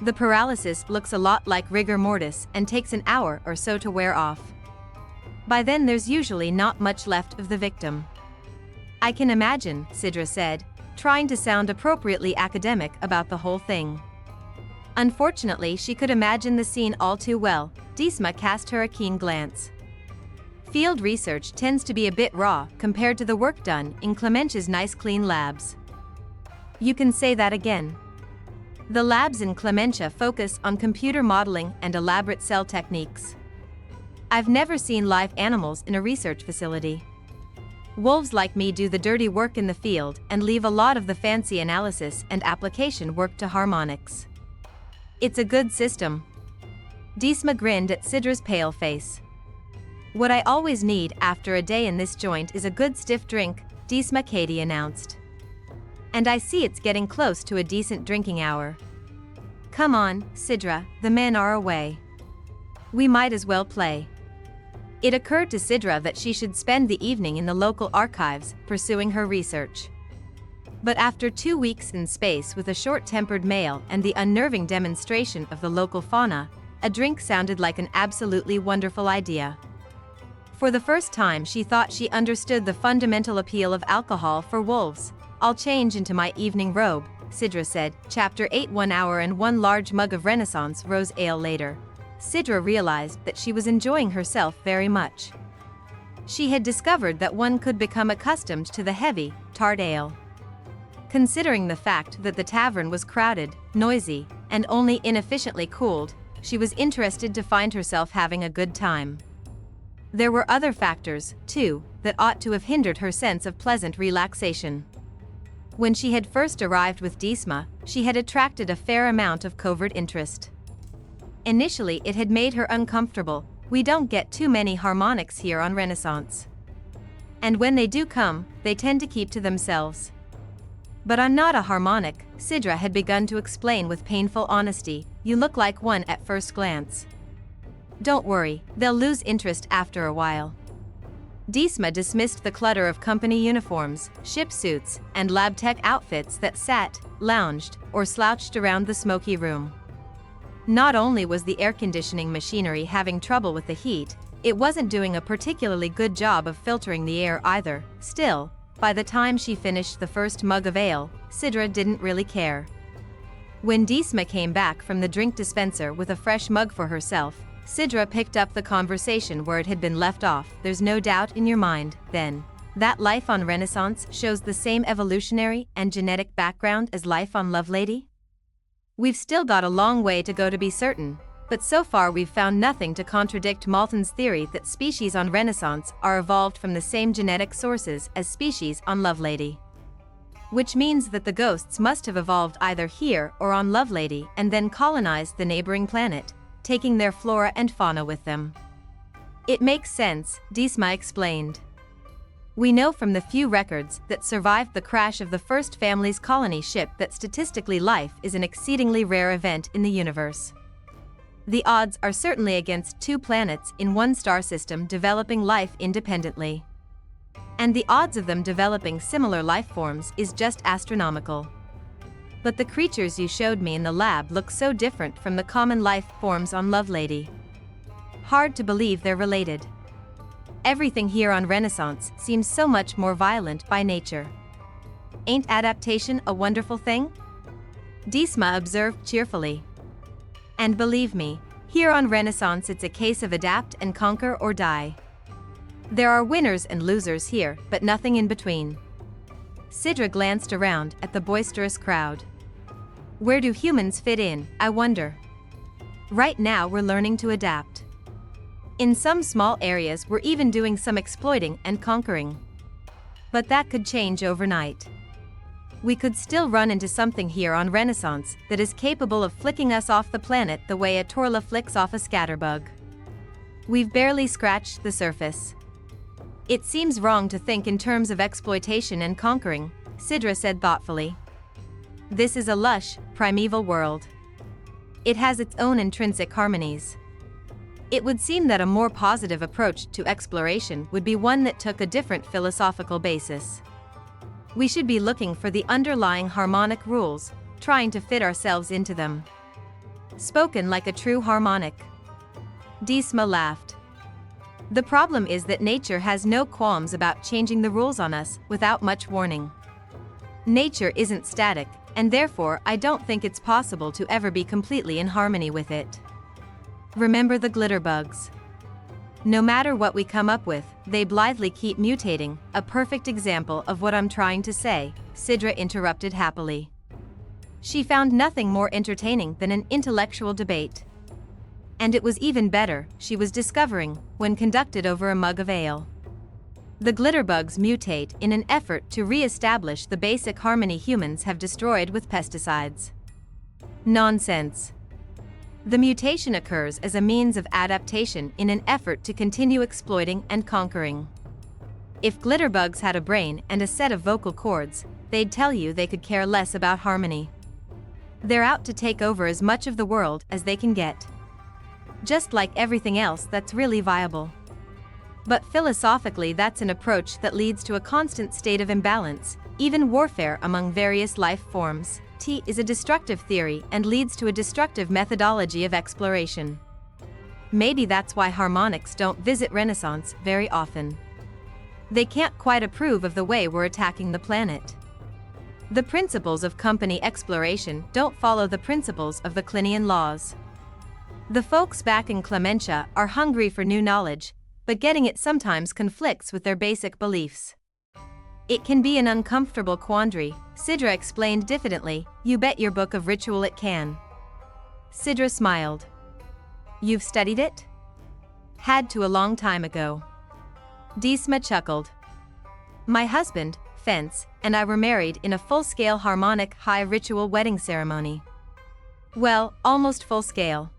The paralysis looks a lot like rigor mortis and takes an hour or so to wear off. By then there's usually not much left of the victim." "I can imagine," Cidra said, trying to sound appropriately academic about the whole thing. Unfortunately, she could imagine the scene all too well. Disma cast her a keen glance. Field research tends to be a bit raw compared to the work done in Clemencia's nice clean labs. "You can say that again." "The labs in Clemencia focus on computer modeling and elaborate cell techniques. I've never seen live animals in a research facility. Wolves like me do the dirty work in the field and leave a lot of the fancy analysis and application work to harmonics. It's a good system." Disma grinned at Cidra's pale face. "What I always need after a day in this joint is a good stiff drink," Disma Katie announced. "And I see it's getting close to a decent drinking hour. Come on, Cidra, the men are away. We might as well play." It occurred to Cidra that she should spend the evening in the local archives, pursuing her research. But after 2 weeks in space with a short-tempered male and the unnerving demonstration of the local fauna, a drink sounded like an absolutely wonderful idea. For the first time she thought she understood the fundamental appeal of alcohol for wolves. "I'll change into my evening robe," Cidra said. Chapter 8. 1 hour and 1 large mug of Renaissance rose ale later. Cidra realized that she was enjoying herself very much. She had discovered that one could become accustomed to the heavy, tart ale. Considering the fact that the tavern was crowded, noisy, and only inefficiently cooled, she was interested to find herself having a good time. There were other factors, too, that ought to have hindered her sense of pleasant relaxation. When she had first arrived with Disma, she had attracted a fair amount of covert interest. Initially it had made her uncomfortable. "We don't get too many harmonics here on Renaissance. And when they do come, they tend to keep to themselves." "But I'm not a harmonic," Cidra had begun to explain with painful honesty. "You look like one at first glance. Don't worry, they'll lose interest after a while." Disma dismissed the clutter of company uniforms, ship suits, and lab tech outfits that sat, lounged, or slouched around the smoky room. Not only was the air conditioning machinery having trouble with the heat, it wasn't doing a particularly good job of filtering the air either. Still, by the time she finished the first mug of ale, Cidra didn't really care. When Disma came back from the drink dispenser with a fresh mug for herself, Cidra picked up the conversation where it had been left off. "There's no doubt in your mind, then, that life on Renaissance shows the same evolutionary and genetic background as life on Lovelady? We've still got a long way to go to be certain, but so far we've found nothing to contradict Malton's theory that species on Renaissance are evolved from the same genetic sources as species on Lovelady. Which means that the ghosts must have evolved either here or on Lovelady and then colonized the neighboring planet, taking their flora and fauna with them." "It makes sense," Disma explained. "We know from the few records that survived the crash of the first family's colony ship that statistically life is an exceedingly rare event in the universe. The odds are certainly against 2 planets in one star system developing life independently. And the odds of them developing similar life forms is just astronomical. But the creatures you showed me in the lab look so different from the common life forms on Lovelady. Hard to believe they're related. Everything here on Renaissance seems so much more violent by nature. Ain't adaptation a wonderful thing? Disma observed cheerfully. And believe me, here on Renaissance it's a case of adapt and conquer or die. There are winners and losers here, but nothing in between. Cidra glanced around at the boisterous crowd. Where do humans fit in, I wonder? Right now we're learning to adapt. In some small areas we're even doing some exploiting and conquering. But that could change overnight. We could still run into something here on Renaissance that is capable of flicking us off the planet the way a Torla flicks off a scatterbug. We've barely scratched the surface. It seems wrong to think in terms of exploitation and conquering, Cidra said thoughtfully. This is a lush, primeval world. It has its own intrinsic harmonies. It would seem that a more positive approach to exploration would be one that took a different philosophical basis. We should be looking for the underlying harmonic rules, trying to fit ourselves into them. Spoken like a true harmonic. Disma laughed. The problem is that nature has no qualms about changing the rules on us without much warning. Nature isn't static, and therefore I don't think it's possible to ever be completely in harmony with it. Remember the glitter bugs. No matter what we come up with, they blithely keep mutating, a perfect example of what I'm trying to say, Cidra interrupted happily. She found nothing more entertaining than an intellectual debate. And it was even better, she was discovering, when conducted over a mug of ale. The glitterbugs mutate in an effort to re-establish the basic harmony humans have destroyed with pesticides. Nonsense. The mutation occurs as a means of adaptation in an effort to continue exploiting and conquering. If glitterbugs had a brain and a set of vocal cords, they'd tell you they could care less about harmony. They're out to take over as much of the world as they can get. Just like everything else that's really viable. But philosophically that's an approach that leads to a constant state of imbalance, even warfare among various life forms. T is a destructive theory and leads to a destructive methodology of exploration. Maybe that's why harmonics don't visit Renaissance very often. They can't quite approve of the way we're attacking the planet. The principles of company exploration don't follow the principles of the Clinian laws. The folks back in Clementia are hungry for new knowledge, but getting it sometimes conflicts with their basic beliefs. It can be an uncomfortable quandary, Cidra explained diffidently. You bet your book of ritual it can. Cidra smiled. You've studied it? Had to a long time ago. Disma chuckled. My husband, Fence, and I were married in a full-scale harmonic high ritual wedding ceremony. Well, almost full-scale.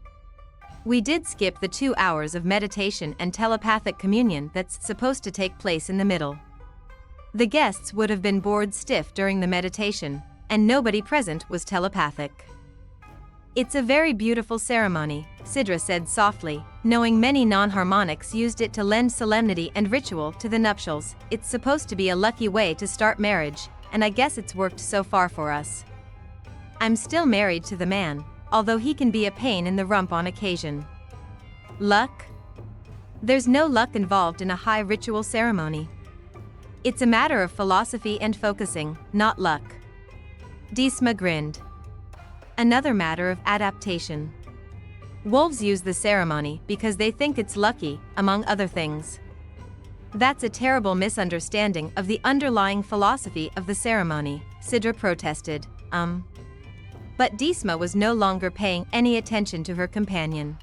We did skip the 2 hours of meditation and telepathic communion that's supposed to take place in the middle. The guests would have been bored stiff during the meditation, and nobody present was telepathic. It's a very beautiful ceremony, Cidra said softly, knowing many non-harmonics used it to lend solemnity and ritual to the nuptials. It's supposed to be a lucky way to start marriage, and I guess it's worked so far for us. I'm still married to the man, although he can be a pain in the rump on occasion. Luck? There's no luck involved in a high ritual ceremony. It's a matter of philosophy and focusing, not luck. Disma grinned. Another matter of adaptation. Wolves use the ceremony because they think it's lucky, among other things. That's a terrible misunderstanding of the underlying philosophy of the ceremony, Cidra protested. But Disma was no longer paying any attention to her companion.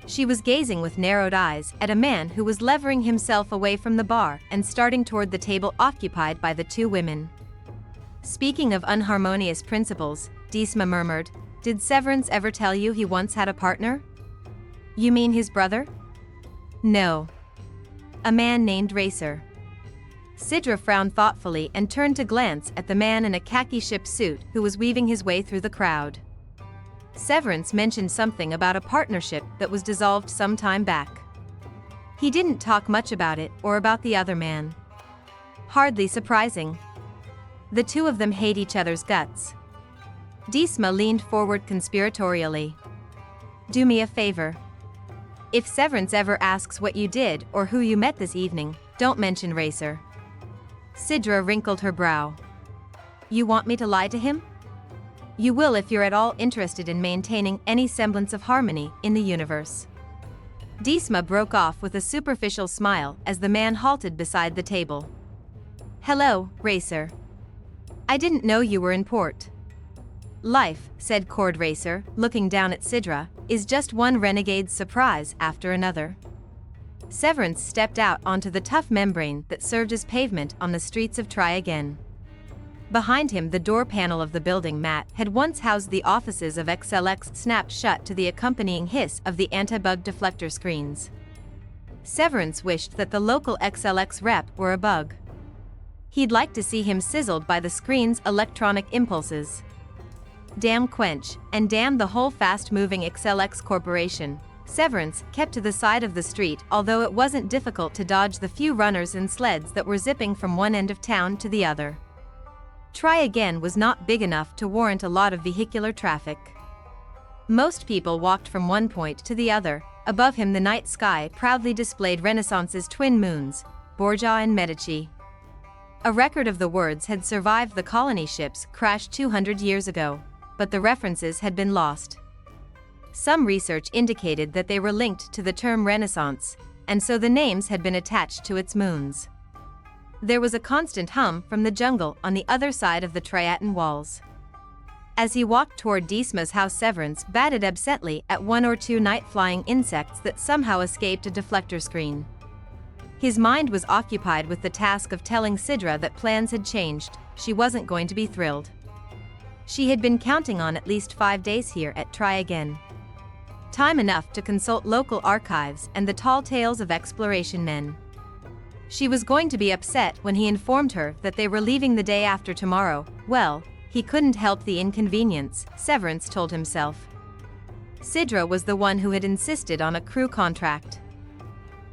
She was gazing with narrowed eyes at a man who was levering himself away from the bar and starting toward the table occupied by the two women. Speaking of unharmonious principles, Disma murmured, did Severance ever tell you he once had a partner? You mean his brother? No. A man named Racer. Cidra frowned thoughtfully and turned to glance at the man in a khaki ship suit who was weaving his way through the crowd. Severance mentioned something about a partnership that was dissolved some time back. He didn't talk much about it or about the other man. Hardly surprising. The two of them hate each other's guts. Disma leaned forward conspiratorially. Do me a favor. If Severance ever asks what you did or who you met this evening, don't mention Racer. Cidra wrinkled her brow. You want me to lie to him? You will if you're at all interested in maintaining any semblance of harmony in the universe. Disma broke off with a superficial smile as the man halted beside the table. Hello, Racer. I didn't know you were in port. Life, said Cord Racer, looking down at Cidra, is just one renegade's surprise after another. Severance stepped out onto the tough membrane that served as pavement on the streets of Try Again. Behind him, the door panel of the building Matt had once housed the offices of XLX snapped shut to the accompanying hiss of the anti-bug deflector screens. Severance wished that the local XLX rep were a bug. He'd like to see him sizzled by the screen's electronic impulses. Damn Quench, and damn the whole fast-moving XLX corporation. Severance kept to the side of the street, although it wasn't difficult to dodge the few runners and sleds that were zipping from one end of town to the other. Try Again was not big enough to warrant a lot of vehicular traffic. Most people walked from one point to the other. Above him, the night sky proudly displayed Renaissance's twin moons, Borgia and Medici. A record of the words had survived the colony ships crashed 200 years ago, but the references had been lost. Some research indicated that they were linked to the term Renaissance, and so the names had been attached to its moons. There was a constant hum from the jungle on the other side of the Triaton walls. As he walked toward Disma's house, Severance batted absently at one or two night-flying insects that somehow escaped a deflector screen. His mind was occupied with the task of telling Cidra that plans had changed. She wasn't going to be thrilled. She had been counting on at least 5 days here at Try Again. Time enough to consult local archives and the tall tales of exploration men. She was going to be upset when he informed her that they were leaving the day after tomorrow. Well, he couldn't help the inconvenience, Severance told himself. Cidra was the one who had insisted on a crew contract.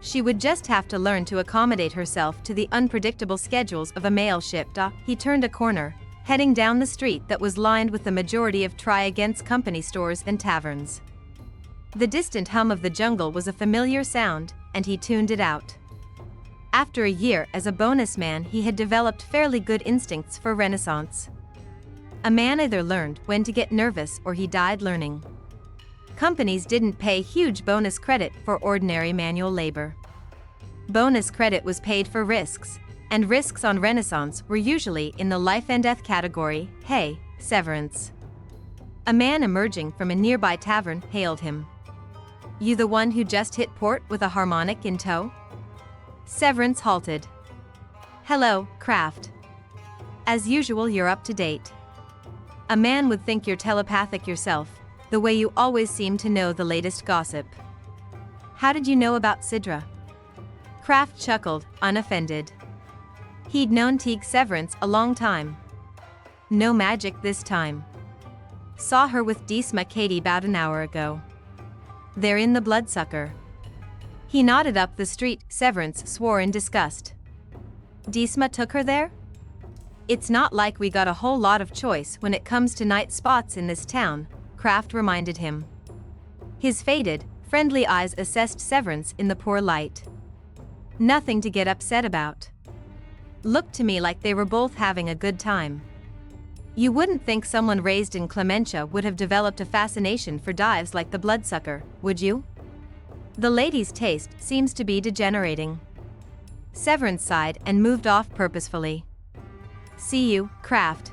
She would just have to learn to accommodate herself to the unpredictable schedules of a mail ship. He turned a corner, heading down the street that was lined with the majority of Try Again's company stores and taverns. The distant hum of the jungle was a familiar sound, and he tuned it out. After a year as a bonus man, he had developed fairly good instincts for Renaissance. A man either learned when to get nervous or he died learning. Companies didn't pay huge bonus credit for ordinary manual labor. Bonus credit was paid for risks, and risks on Renaissance were usually in the life and death category. Hey, Severance. A man emerging from a nearby tavern hailed him. You the one who just hit port with a harmonic in tow? Severance halted. Hello, Kraft. As usual, you're up to date. A man would think you're telepathic yourself, the way you always seem to know the latest gossip. How did you know about Cidra? Kraft chuckled, unoffended. He'd known Teague Severance a long time. No magic this time. Saw her with Disma Katie about an hour ago. They're in the Bloodsucker. He nodded up the street. Severance swore in disgust. Disma took her there? It's not like we got a whole lot of choice when it comes to night spots in this town, Kraft reminded him. His faded, friendly eyes assessed Severance in the poor light. Nothing to get upset about. Looked to me like they were both having a good time. You wouldn't think someone raised in Clementia would have developed a fascination for dives like the Bloodsucker, would you? The lady's taste seems to be degenerating. Severance sighed and moved off purposefully. See you, Kraft.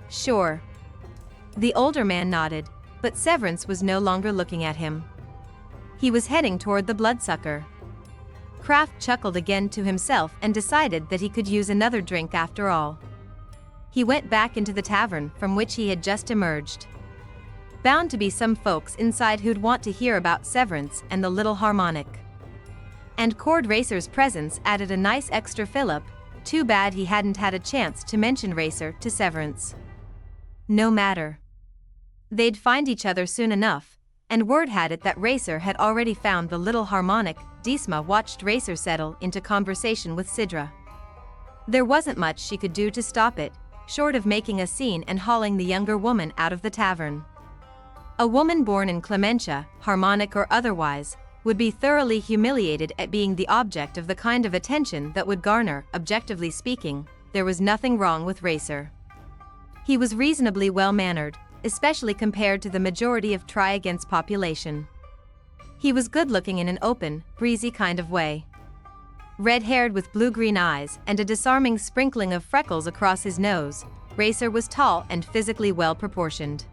Sure. The older man nodded, but Severance was no longer looking at him. He was heading toward the Bloodsucker. Kraft chuckled again to himself and decided that he could use another drink after all. He went back into the tavern from which he had just emerged. Bound to be some folks inside who'd want to hear about Severance and the little harmonic. And Cord Racer's presence added a nice extra fillip. Too bad he hadn't had a chance to mention Racer to Severance. No matter. They'd find each other soon enough, and word had it that Racer had already found the little harmonic. Disma watched Racer settle into conversation with Cidra. There wasn't much she could do to stop it. short of making a scene and hauling the younger woman out of the tavern. A woman born in Clementia, harmonic or otherwise, would be thoroughly humiliated at being the object of the kind of attention that would garner. Objectively speaking, there was nothing wrong with Racer. He was reasonably well-mannered, especially compared to the majority of Try-Against population. He was good-looking in an open, breezy kind of way. Red-haired with blue-green eyes and a disarming sprinkling of freckles across his nose, Racer was tall and physically well-proportioned.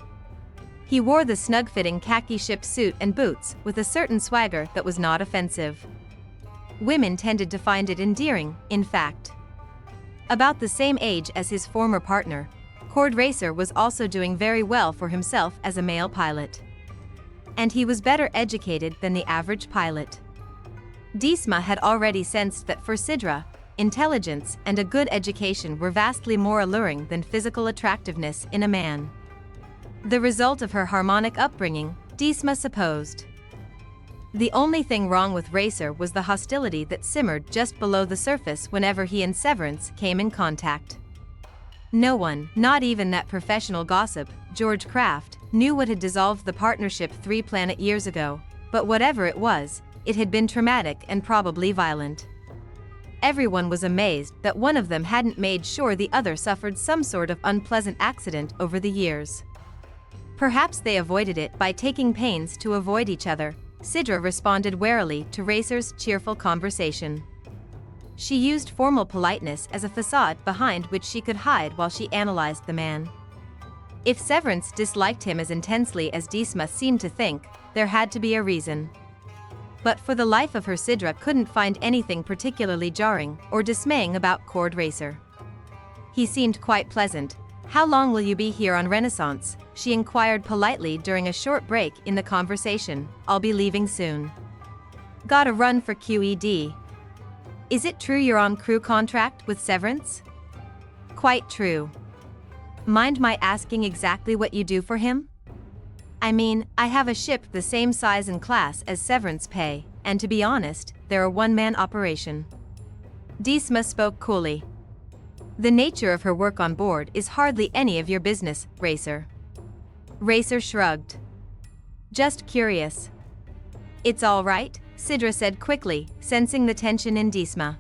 He wore the snug-fitting khaki ship suit and boots with a certain swagger that was not offensive. Women tended to find it endearing, in fact. About the same age as his former partner, Cord Racer was also doing very well for himself as a male pilot. And he was better educated than the average pilot. Disma had already sensed that for Cidra, intelligence and a good education were vastly more alluring than physical attractiveness in a man. The result of her harmonic upbringing, Disma supposed. The only thing wrong with Racer was the hostility that simmered just below the surface whenever he and Severance came in contact. No one, not even that professional gossip, George Kraft, knew what had dissolved the partnership 3 planet years ago, but whatever it was, it had been traumatic and probably violent. Everyone was amazed that one of them hadn't made sure the other suffered some sort of unpleasant accident over the years. Perhaps they avoided it by taking pains to avoid each other. Cidra responded warily to Racer's cheerful conversation. She used formal politeness as a facade behind which she could hide while she analyzed the man. If Severance disliked him as intensely as Disma seemed to think, there had to be a reason. But for the life of her, Cidra couldn't find anything particularly jarring or dismaying about Cord Racer. He seemed quite pleasant. "How long will you be here on Renaissance?" she inquired politely during a short break in the conversation. "I'll be leaving soon. Gotta run for QED. Is it true you're on crew contract with Severance?" "Quite true. Mind my asking exactly what you do for him?" "I mean, I have a ship the same size and class as Severance pay, and to be honest, they're a one-man operation." Disma spoke coolly. "The nature of her work on board is hardly any of your business, Racer." Racer shrugged. "Just curious." "It's all right," Cidra said quickly, sensing the tension in Disma.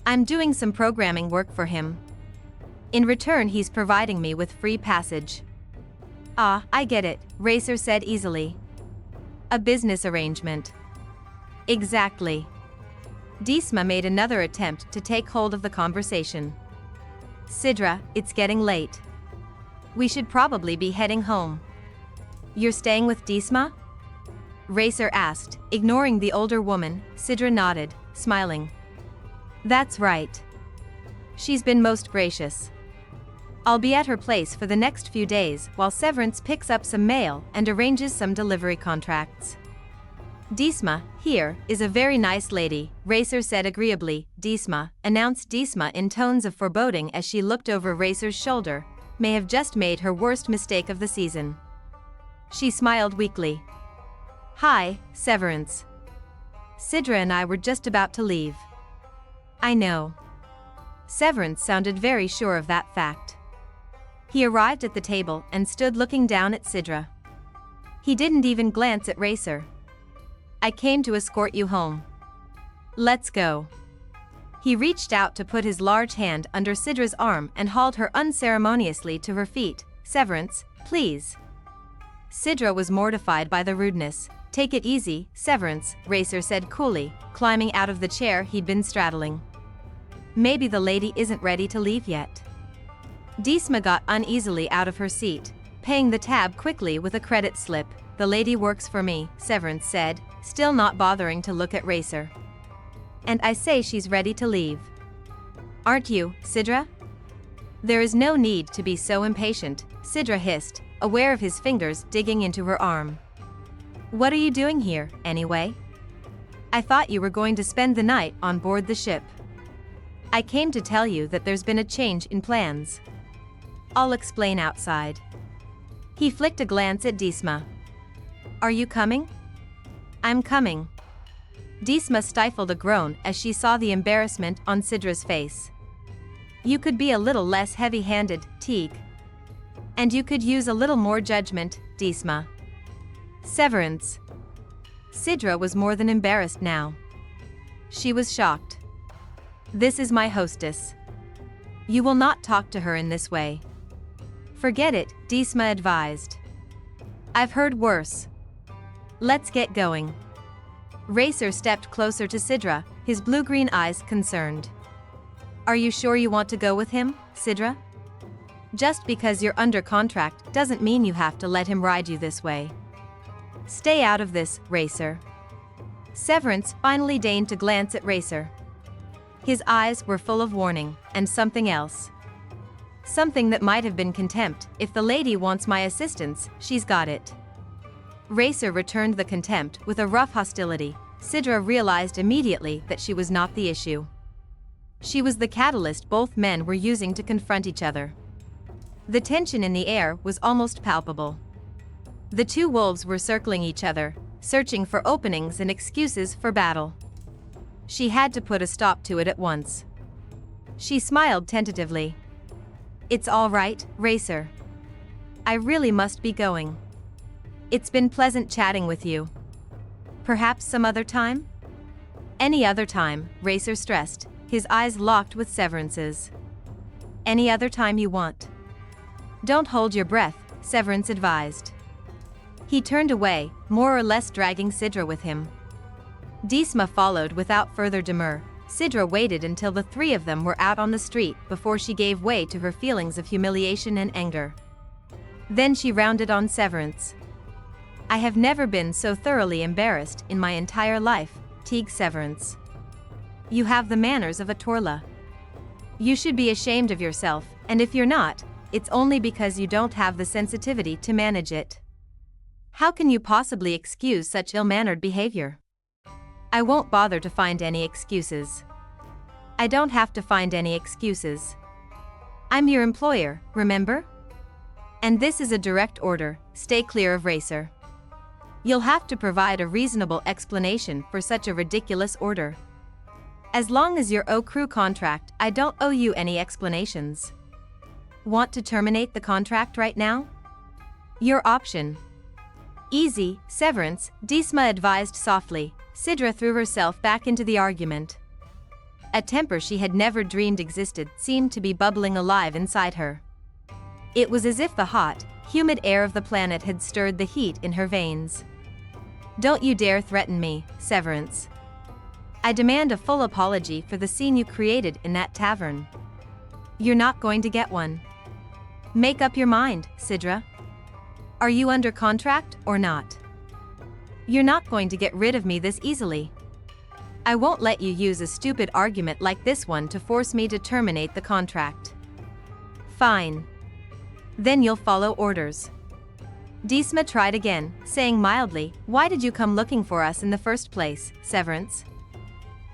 "I'm doing some programming work for him. In return, he's providing me with free passage." "Ah, I get it," Racer said easily. "A business arrangement." "Exactly." Disma made another attempt to take hold of the conversation. "Cidra, it's getting late. We should probably be heading home." "You're staying with Disma?" Racer asked, ignoring the older woman. Cidra nodded, smiling. "That's right. She's been most gracious. I'll be at her place for the next few days while Severance picks up some mail and arranges some delivery contracts." "Disma, here, is a very nice lady," Racer said agreeably. "Disma," announced Disma in tones of foreboding as she looked over Racer's shoulder, "may have just made her worst mistake of the season." She smiled weakly. "Hi, Severance. Cidra and I were just about to leave." "I know." Severance sounded very sure of that fact. He arrived at the table and stood looking down at Cidra. He didn't even glance at Racer. "I came to escort you home. Let's go." He reached out to put his large hand under Cidra's arm and hauled her unceremoniously to her feet. "Severance, please." Cidra was mortified by the rudeness. "Take it easy, Severance," Racer said coolly, climbing out of the chair he'd been straddling. "Maybe the lady isn't ready to leave yet." Disma got uneasily out of her seat, paying the tab quickly with a credit slip. "The lady works for me," Severance said, still not bothering to look at Racer. "And I say she's ready to leave. Aren't you, Cidra?" "There is no need to be so impatient," Cidra hissed, aware of his fingers digging into her arm. "What are you doing here, anyway? I thought you were going to spend the night on board the ship." "I came to tell you that there's been a change in plans. I'll explain outside." He flicked a glance at Disma. "Are you coming?" "I'm coming." Disma stifled a groan as she saw the embarrassment on Cidra's face. You could be a little less heavy-handed, Teague. And you could use a little more judgment, Disma. Severance. Cidra was more than embarrassed now. She was shocked. This is my hostess. You will not talk to her in this way. Forget it, Disma advised. I've heard worse. Let's get going. Racer stepped closer to Cidra, his blue-green eyes concerned. Are you sure you want to go with him, Cidra? Just because you're under contract doesn't mean you have to let him ride you this way. Stay out of this, Racer. Severance finally deigned to glance at Racer. His eyes were full of warning, and something else. Something that might have been contempt. If the lady wants my assistance, she's got it. Racer returned the contempt with a rough hostility. Cidra realized immediately that she was not the issue. She was the catalyst both men were using to confront each other. The tension in the air was almost palpable. The two wolves were circling each other, searching for openings and excuses for battle. She had to put a stop to it at once. She smiled tentatively. It's all right, Racer. I really must be going. It's been pleasant chatting with you. Perhaps some other time? Any other time, Racer stressed, his eyes locked with Severance's. Any other time you want. Don't hold your breath, Severance advised. He turned away, more or less dragging Cidra with him. Disma followed without further demur. Cidra waited until the three of them were out on the street before she gave way to her feelings of humiliation and anger. Then she rounded on Severance. I have never been so thoroughly embarrassed in my entire life, Teague Severance. You have the manners of a Torla. You should be ashamed of yourself, and if you're not, it's only because you don't have the sensitivity to manage it. How can you possibly excuse such ill-mannered behavior? I won't bother to find any excuses. I don't have to find any excuses. I'm your employer, remember? And this is a direct order, stay clear of Racer. You'll have to provide a reasonable explanation for such a ridiculous order. As long as you're owe crew contract, I don't owe you any explanations. Want to terminate the contract right now? Your option. Easy, Severance, Disma advised softly. Cidra threw herself back into the argument. A temper she had never dreamed existed seemed to be bubbling alive inside her. It was as if the hot, humid air of the planet had stirred the heat in her veins. Don't you dare threaten me, Severance. I demand a full apology for the scene you created in that tavern. You're not going to get one. Make up your mind, Cidra. Are you under contract or not? You're not going to get rid of me this easily. I won't let you use a stupid argument like this one to force me to terminate the contract. Fine. Then you'll follow orders. Disma tried again, saying mildly, why did you come looking for us in the first place, Severance?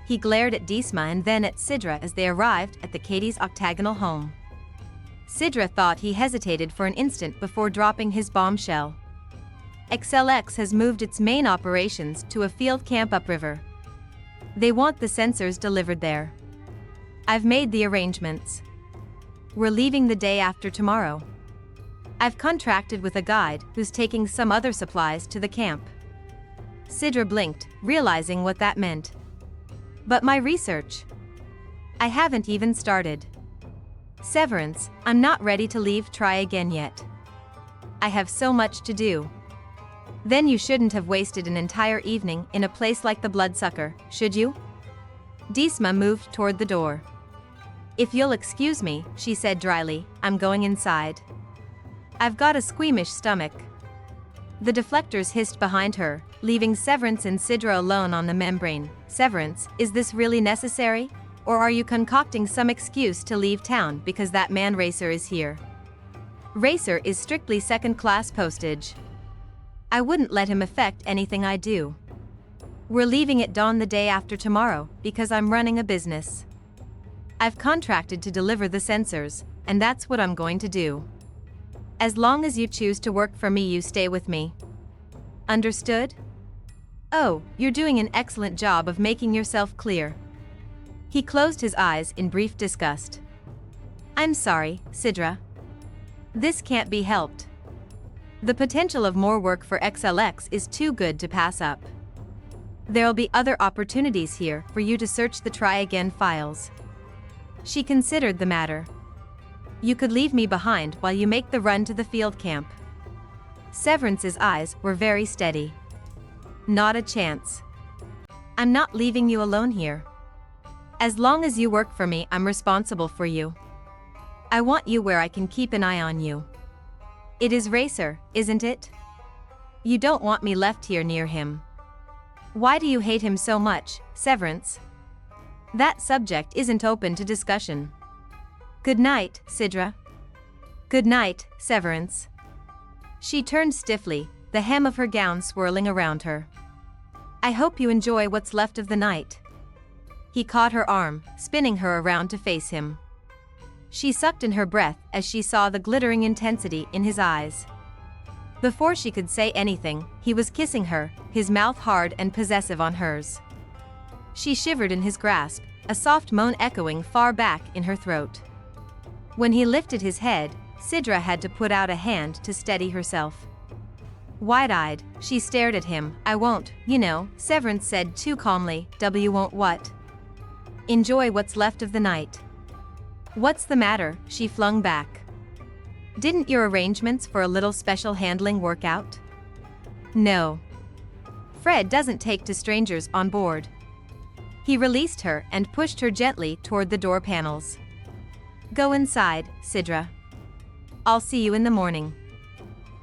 He glared at Disma and then at Cidra as they arrived at the Katie's octagonal home. Cidra thought he hesitated for an instant before dropping his bombshell. XLX has moved its main operations to a field camp upriver. They want the sensors delivered there. I've made the arrangements. We're leaving the day after tomorrow. I've contracted with a guide who's taking some other supplies to the camp. Cidra blinked, realizing what that meant. But my research? I haven't even started. Severance, I'm not ready to leave Try again yet. I have so much to do. Then you shouldn't have wasted an entire evening in a place like the Bloodsucker, should you? Disma moved toward the door. If you'll excuse me, she said dryly, I'm going inside. I've got a squeamish stomach. The deflectors hissed behind her, leaving Severance and Cidra alone on the membrane. Severance, is this really necessary? Or are you concocting some excuse to leave town because that man Racer is here? Racer is strictly second-class postage. I wouldn't let him affect anything I do. We're leaving at dawn the day after tomorrow because I'm running a business. I've contracted to deliver the sensors, and that's what I'm going to do. As long as you choose to work for me, you stay with me. Understood? Oh, you're doing an excellent job of making yourself clear. He closed his eyes in brief disgust. I'm sorry, Cidra. This can't be helped. The potential of more work for XLX is too good to pass up. There'll be other opportunities here for you to search the Try Again files. She considered the matter. You could leave me behind while you make the run to the field camp. Severance's eyes were very steady. Not a chance. I'm not leaving you alone here. As long as you work for me, I'm responsible for you. I want you where I can keep an eye on you. It is Racer, isn't it? You don't want me left here near him. Why do you hate him so much, Severance? That subject isn't open to discussion. Good night, Cidra. Good night, Severance. She turned stiffly, the hem of her gown swirling around her. I hope you enjoy what's left of the night. He caught her arm, spinning her around to face him. She sucked in her breath as she saw the glittering intensity in his eyes. Before she could say anything, he was kissing her, his mouth hard and possessive on hers. She shivered in his grasp, a soft moan echoing far back in her throat. When he lifted his head, Cidra had to put out a hand to steady herself. Wide-eyed, she stared at him. I won't, Severance said too calmly. W won't what? Enjoy what's left of the night. What's the matter? She flung back. Didn't your arrangements for a little special handling work out? No. Fred doesn't take to strangers on board. He released her and pushed her gently toward the door panels. Go inside, Cidra. I'll see you in the morning.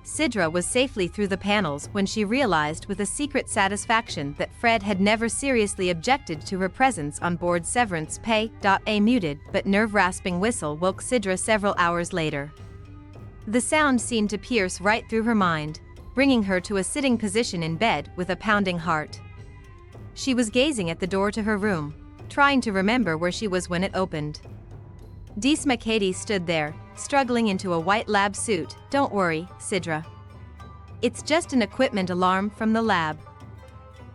Cidra was safely through the panels when she realized with a secret satisfaction that Fred had never seriously objected to her presence on board Severance. A muted but nerve-rasping whistle woke Cidra several hours later. The sound seemed to pierce right through her mind, bringing her to a sitting position in bed with a pounding heart. She was gazing at the door to her room, trying to remember where she was when it opened. Deesma Katie stood there, struggling into a white lab suit. Don't worry, Cidra. It's just an equipment alarm from the lab.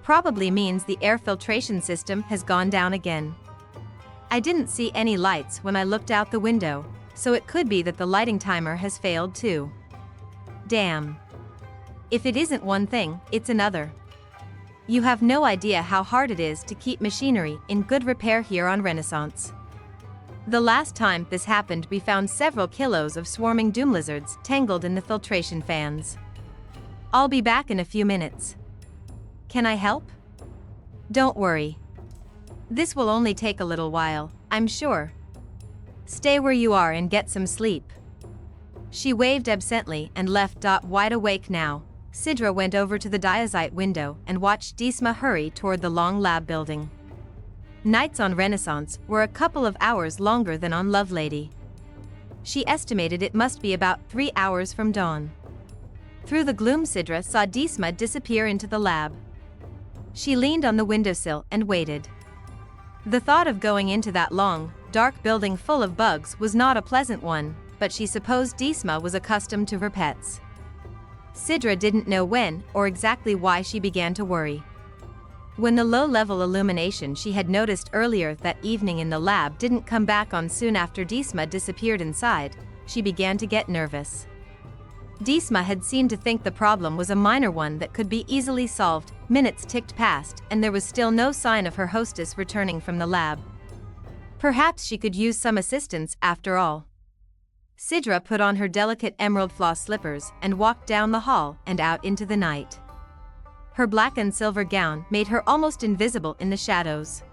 Probably means the air filtration system has gone down again. I didn't see any lights when I looked out the window, so it could be that the lighting timer has failed too. Damn. If it isn't one thing, it's another. You have no idea how hard it is to keep machinery in good repair here on Renaissance. The last time this happened, we found several kilos of swarming doom lizards tangled in the filtration fans. I'll be back in a few minutes. Can I help? Don't worry. This will only take a little while, I'm sure. Stay where you are and get some sleep. She waved absently and left. Wide awake now, Cidra went over to the diazite window and watched Deesma hurry toward the long lab building. Nights on Renaissance were a couple of hours longer than on Lovelady. She estimated it must be about 3 hours from dawn. Through the gloom, Cidra saw Deesma disappear into the lab. She leaned on the windowsill and waited. The thought of going into that long, dark building full of bugs was not a pleasant one, but she supposed Deesma was accustomed to her pets. Cidra didn't know when or exactly why she began to worry. When the low-level illumination she had noticed earlier that evening in the lab didn't come back on soon after Deesma disappeared inside, she began to get nervous. Deesma had seemed to think the problem was a minor one that could be easily solved. Minutes ticked past, and there was still no sign of her hostess returning from the lab. Perhaps she could use some assistance after all. Cidra put on her delicate emerald floss slippers and walked down the hall and out into the night. Her black and silver gown made her almost invisible in the shadows.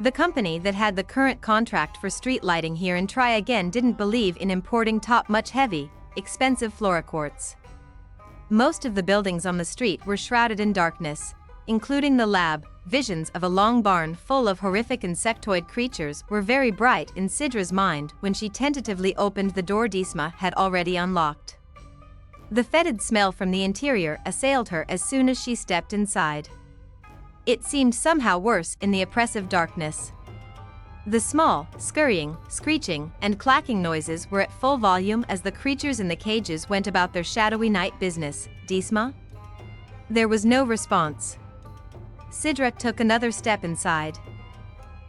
The company that had the current contract for street lighting here in Try Again didn't believe in importing top-notch heavy, expensive fluoroquartz. Most of the buildings on the street were shrouded in darkness, including the lab. Visions of a long barn full of horrific insectoid creatures were very bright in Cidra's mind when she tentatively opened the door Deesma had already unlocked. The fetid smell from the interior assailed her as soon as she stepped inside. It seemed somehow worse in the oppressive darkness. The small, scurrying, screeching, and clacking noises were at full volume as the creatures in the cages went about their shadowy night business. Deesma? There was no response. Cidra took another step inside.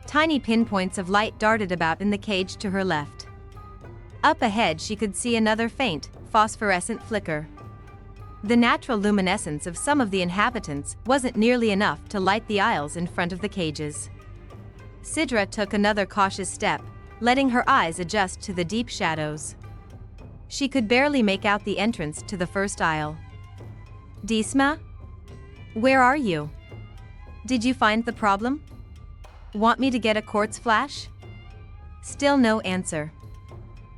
Tiny pinpoints of light darted about in the cage to her left. Up ahead she could see another faint, phosphorescent flicker. The natural luminescence of some of the inhabitants wasn't nearly enough to light the aisles in front of the cages. Cidra took another cautious step, letting her eyes adjust to the deep shadows. She could barely make out the entrance to the first aisle. Disma? Where are you? Did you find the problem? Want me to get a quartz flash? Still no answer.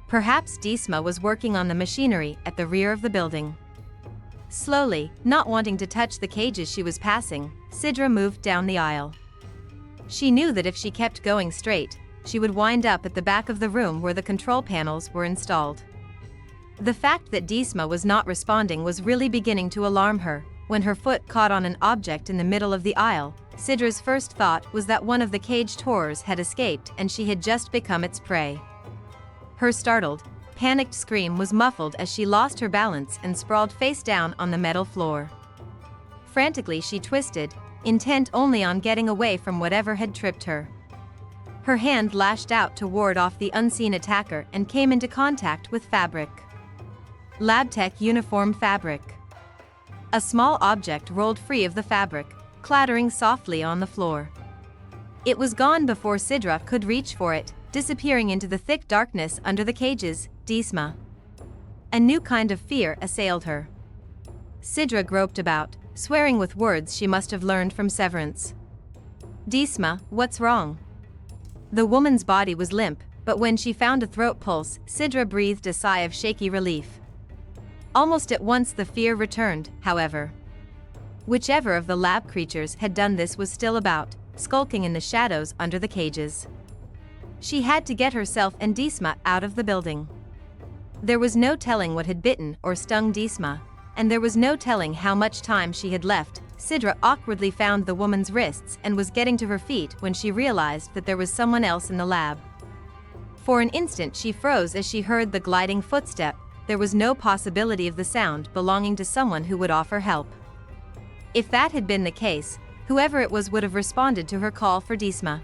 Perhaps Disma was working on the machinery at the rear of the building. Slowly, not wanting to touch the cages she was passing, Cidra moved down the aisle. She knew that if she kept going straight, she would wind up at the back of the room where the control panels were installed. The fact that Disma was not responding was really beginning to alarm her. When her foot caught on an object in the middle of the aisle, Cidra's first thought was that one of the caged horrors had escaped and she had just become its prey. Her startled, panicked scream was muffled as she lost her balance and sprawled face down on the metal floor. Frantically she twisted, intent only on getting away from whatever had tripped her. Her hand lashed out to ward off the unseen attacker and came into contact with fabric. LabTech uniform fabric. A small object rolled free of the fabric, clattering softly on the floor. It was gone before Cidra could reach for it, disappearing into the thick darkness under the cages. Disma. A new kind of fear assailed her. Cidra groped about, swearing with words she must have learned from Severance. Disma, what's wrong? The woman's body was limp, but when she found a throat pulse, Cidra breathed a sigh of shaky relief. Almost at once the fear returned, however. Whichever of the lab creatures had done this was still about, skulking in the shadows under the cages. She had to get herself and Disma out of the building. There was no telling what had bitten or stung Disma, and there was no telling how much time she had left. Cidra awkwardly found the woman's wrists and was getting to her feet when she realized that there was someone else in the lab. For an instant she froze as she heard the gliding footstep. There was no possibility of the sound belonging to someone who would offer help. If that had been the case, whoever it was would have responded to her call for Disma.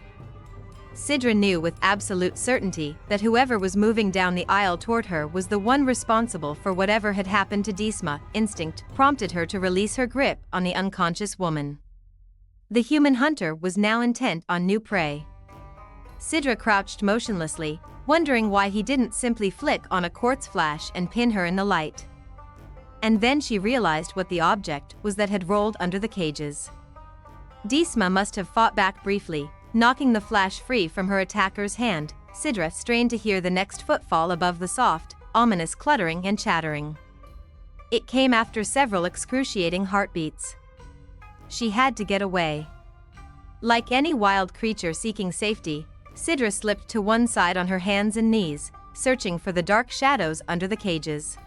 Cidra knew with absolute certainty that whoever was moving down the aisle toward her was the one responsible for whatever had happened to Disma. Instinct prompted her to release her grip on the unconscious woman. The human hunter was now intent on new prey. Cidra crouched motionlessly, wondering why he didn't simply flick on a quartz flash and pin her in the light. And then she realized what the object was that had rolled under the cages. Disma must have fought back briefly, knocking the flash free from her attacker's hand. Cidra strained to hear the next footfall above the soft, ominous cluttering and chattering. It came after several excruciating heartbeats. She had to get away. Like any wild creature seeking safety, Cidra slipped to one side on her hands and knees, searching for the dark shadows under the cages.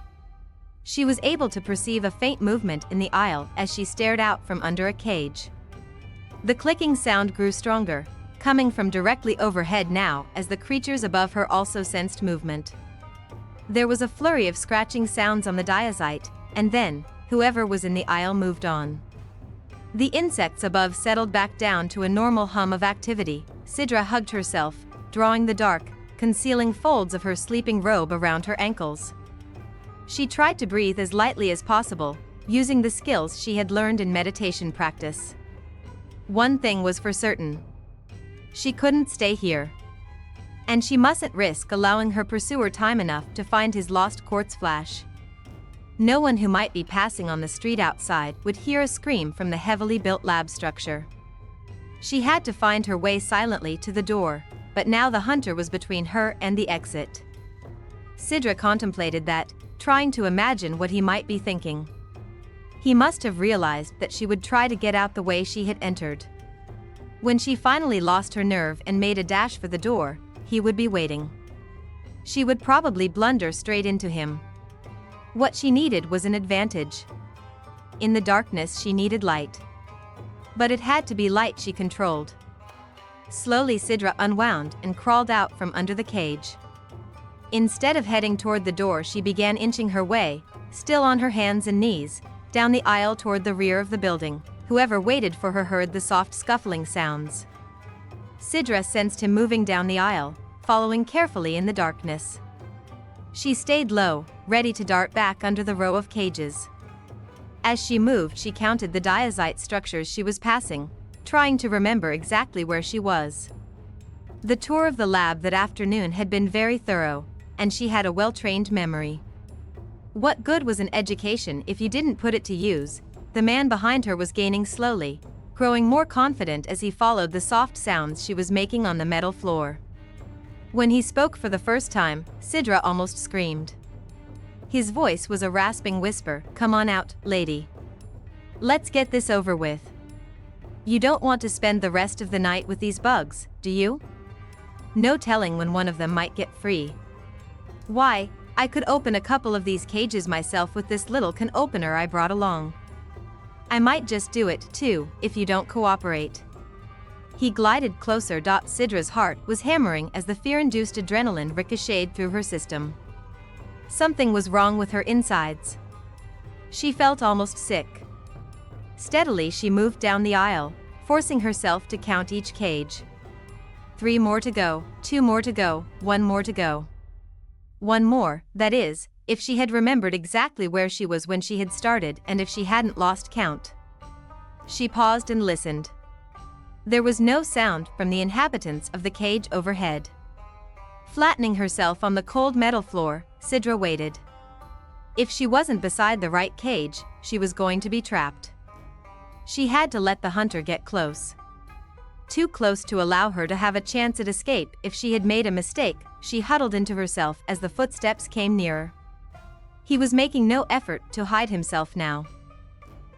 She was able to perceive a faint movement in the aisle as she stared out from under a cage. The clicking sound grew stronger, coming from directly overhead now as the creatures above her also sensed movement. There was a flurry of scratching sounds on the diazite, and then, whoever was in the aisle moved on. The insects above settled back down to a normal hum of activity. Cidra hugged herself, drawing the dark, concealing folds of her sleeping robe around her ankles. She tried to breathe as lightly as possible, using the skills she had learned in meditation practice. One thing was for certain. She couldn't stay here. And she mustn't risk allowing her pursuer time enough to find his lost quartz flash. No one who might be passing on the street outside would hear a scream from the heavily built lab structure. She had to find her way silently to the door, but now the hunter was between her and the exit. Cidra contemplated that, trying to imagine what he might be thinking. He must have realized that she would try to get out the way she had entered. When she finally lost her nerve and made a dash for the door, he would be waiting. She would probably blunder straight into him. What she needed was an advantage. In the darkness she needed light. But it had to be light she controlled. Slowly Cidra unwound and crawled out from under the cage. Instead of heading toward the door, she began inching her way, still on her hands and knees, down the aisle toward the rear of the building. Whoever waited for her heard the soft scuffling sounds. Cidra sensed him moving down the aisle, following carefully in the darkness. She stayed low, ready to dart back under the row of cages. As she moved, she counted the diazite structures she was passing, trying to remember exactly where she was. The tour of the lab that afternoon had been very thorough, and she had a well-trained memory. What good was an education if you didn't put it to use? The man behind her was gaining slowly, growing more confident as he followed the soft sounds she was making on the metal floor. When he spoke for the first time, Cidra almost screamed. His voice was a rasping whisper. "Come on out, lady. Let's get this over with. You don't want to spend the rest of the night with these bugs, do you? No telling when one of them might get free. Why, I could open a couple of these cages myself with this little can opener I brought along. I might just do it, too, if you don't cooperate." He glided closer. Cidra's heart was hammering as the fear-induced adrenaline ricocheted through her system. Something was wrong with her insides. She felt almost sick. Steadily she moved down the aisle, forcing herself to count each cage. 3 more to go, 2 more to go, 1 more to go. 1 more, that is, if she had remembered exactly where she was when she had started and if she hadn't lost count. She paused and listened. There was no sound from the inhabitants of the cage overhead. Flattening herself on the cold metal floor, Cidra waited. If she wasn't beside the right cage, she was going to be trapped. She had to let the hunter get close. Too close to allow her to have a chance at escape. If she had made a mistake, she huddled into herself as the footsteps came nearer. He was making no effort to hide himself now.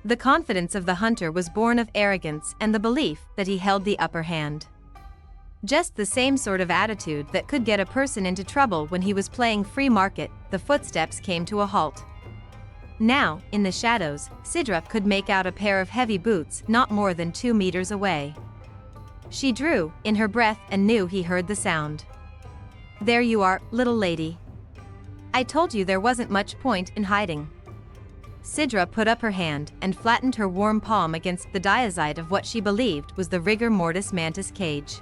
The confidence of the hunter was born of arrogance and the belief that he held the upper hand. Just the same sort of attitude that could get a person into trouble when he was playing free market. The footsteps came to a halt. Now, in the shadows, Cidra could make out a pair of heavy boots not more than 2 meters away. She drew in her breath and knew he heard the sound. "There you are, little lady. I told you there wasn't much point in hiding." Cidra put up her hand and flattened her warm palm against the diazite of what she believed was the rigor mortis mantis cage.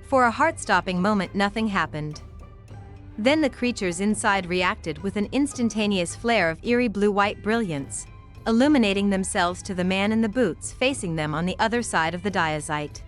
For a heart-stopping moment nothing happened. Then the creatures inside reacted with an instantaneous flare of eerie blue-white brilliance, illuminating themselves to the man in the boots facing them on the other side of the diazite.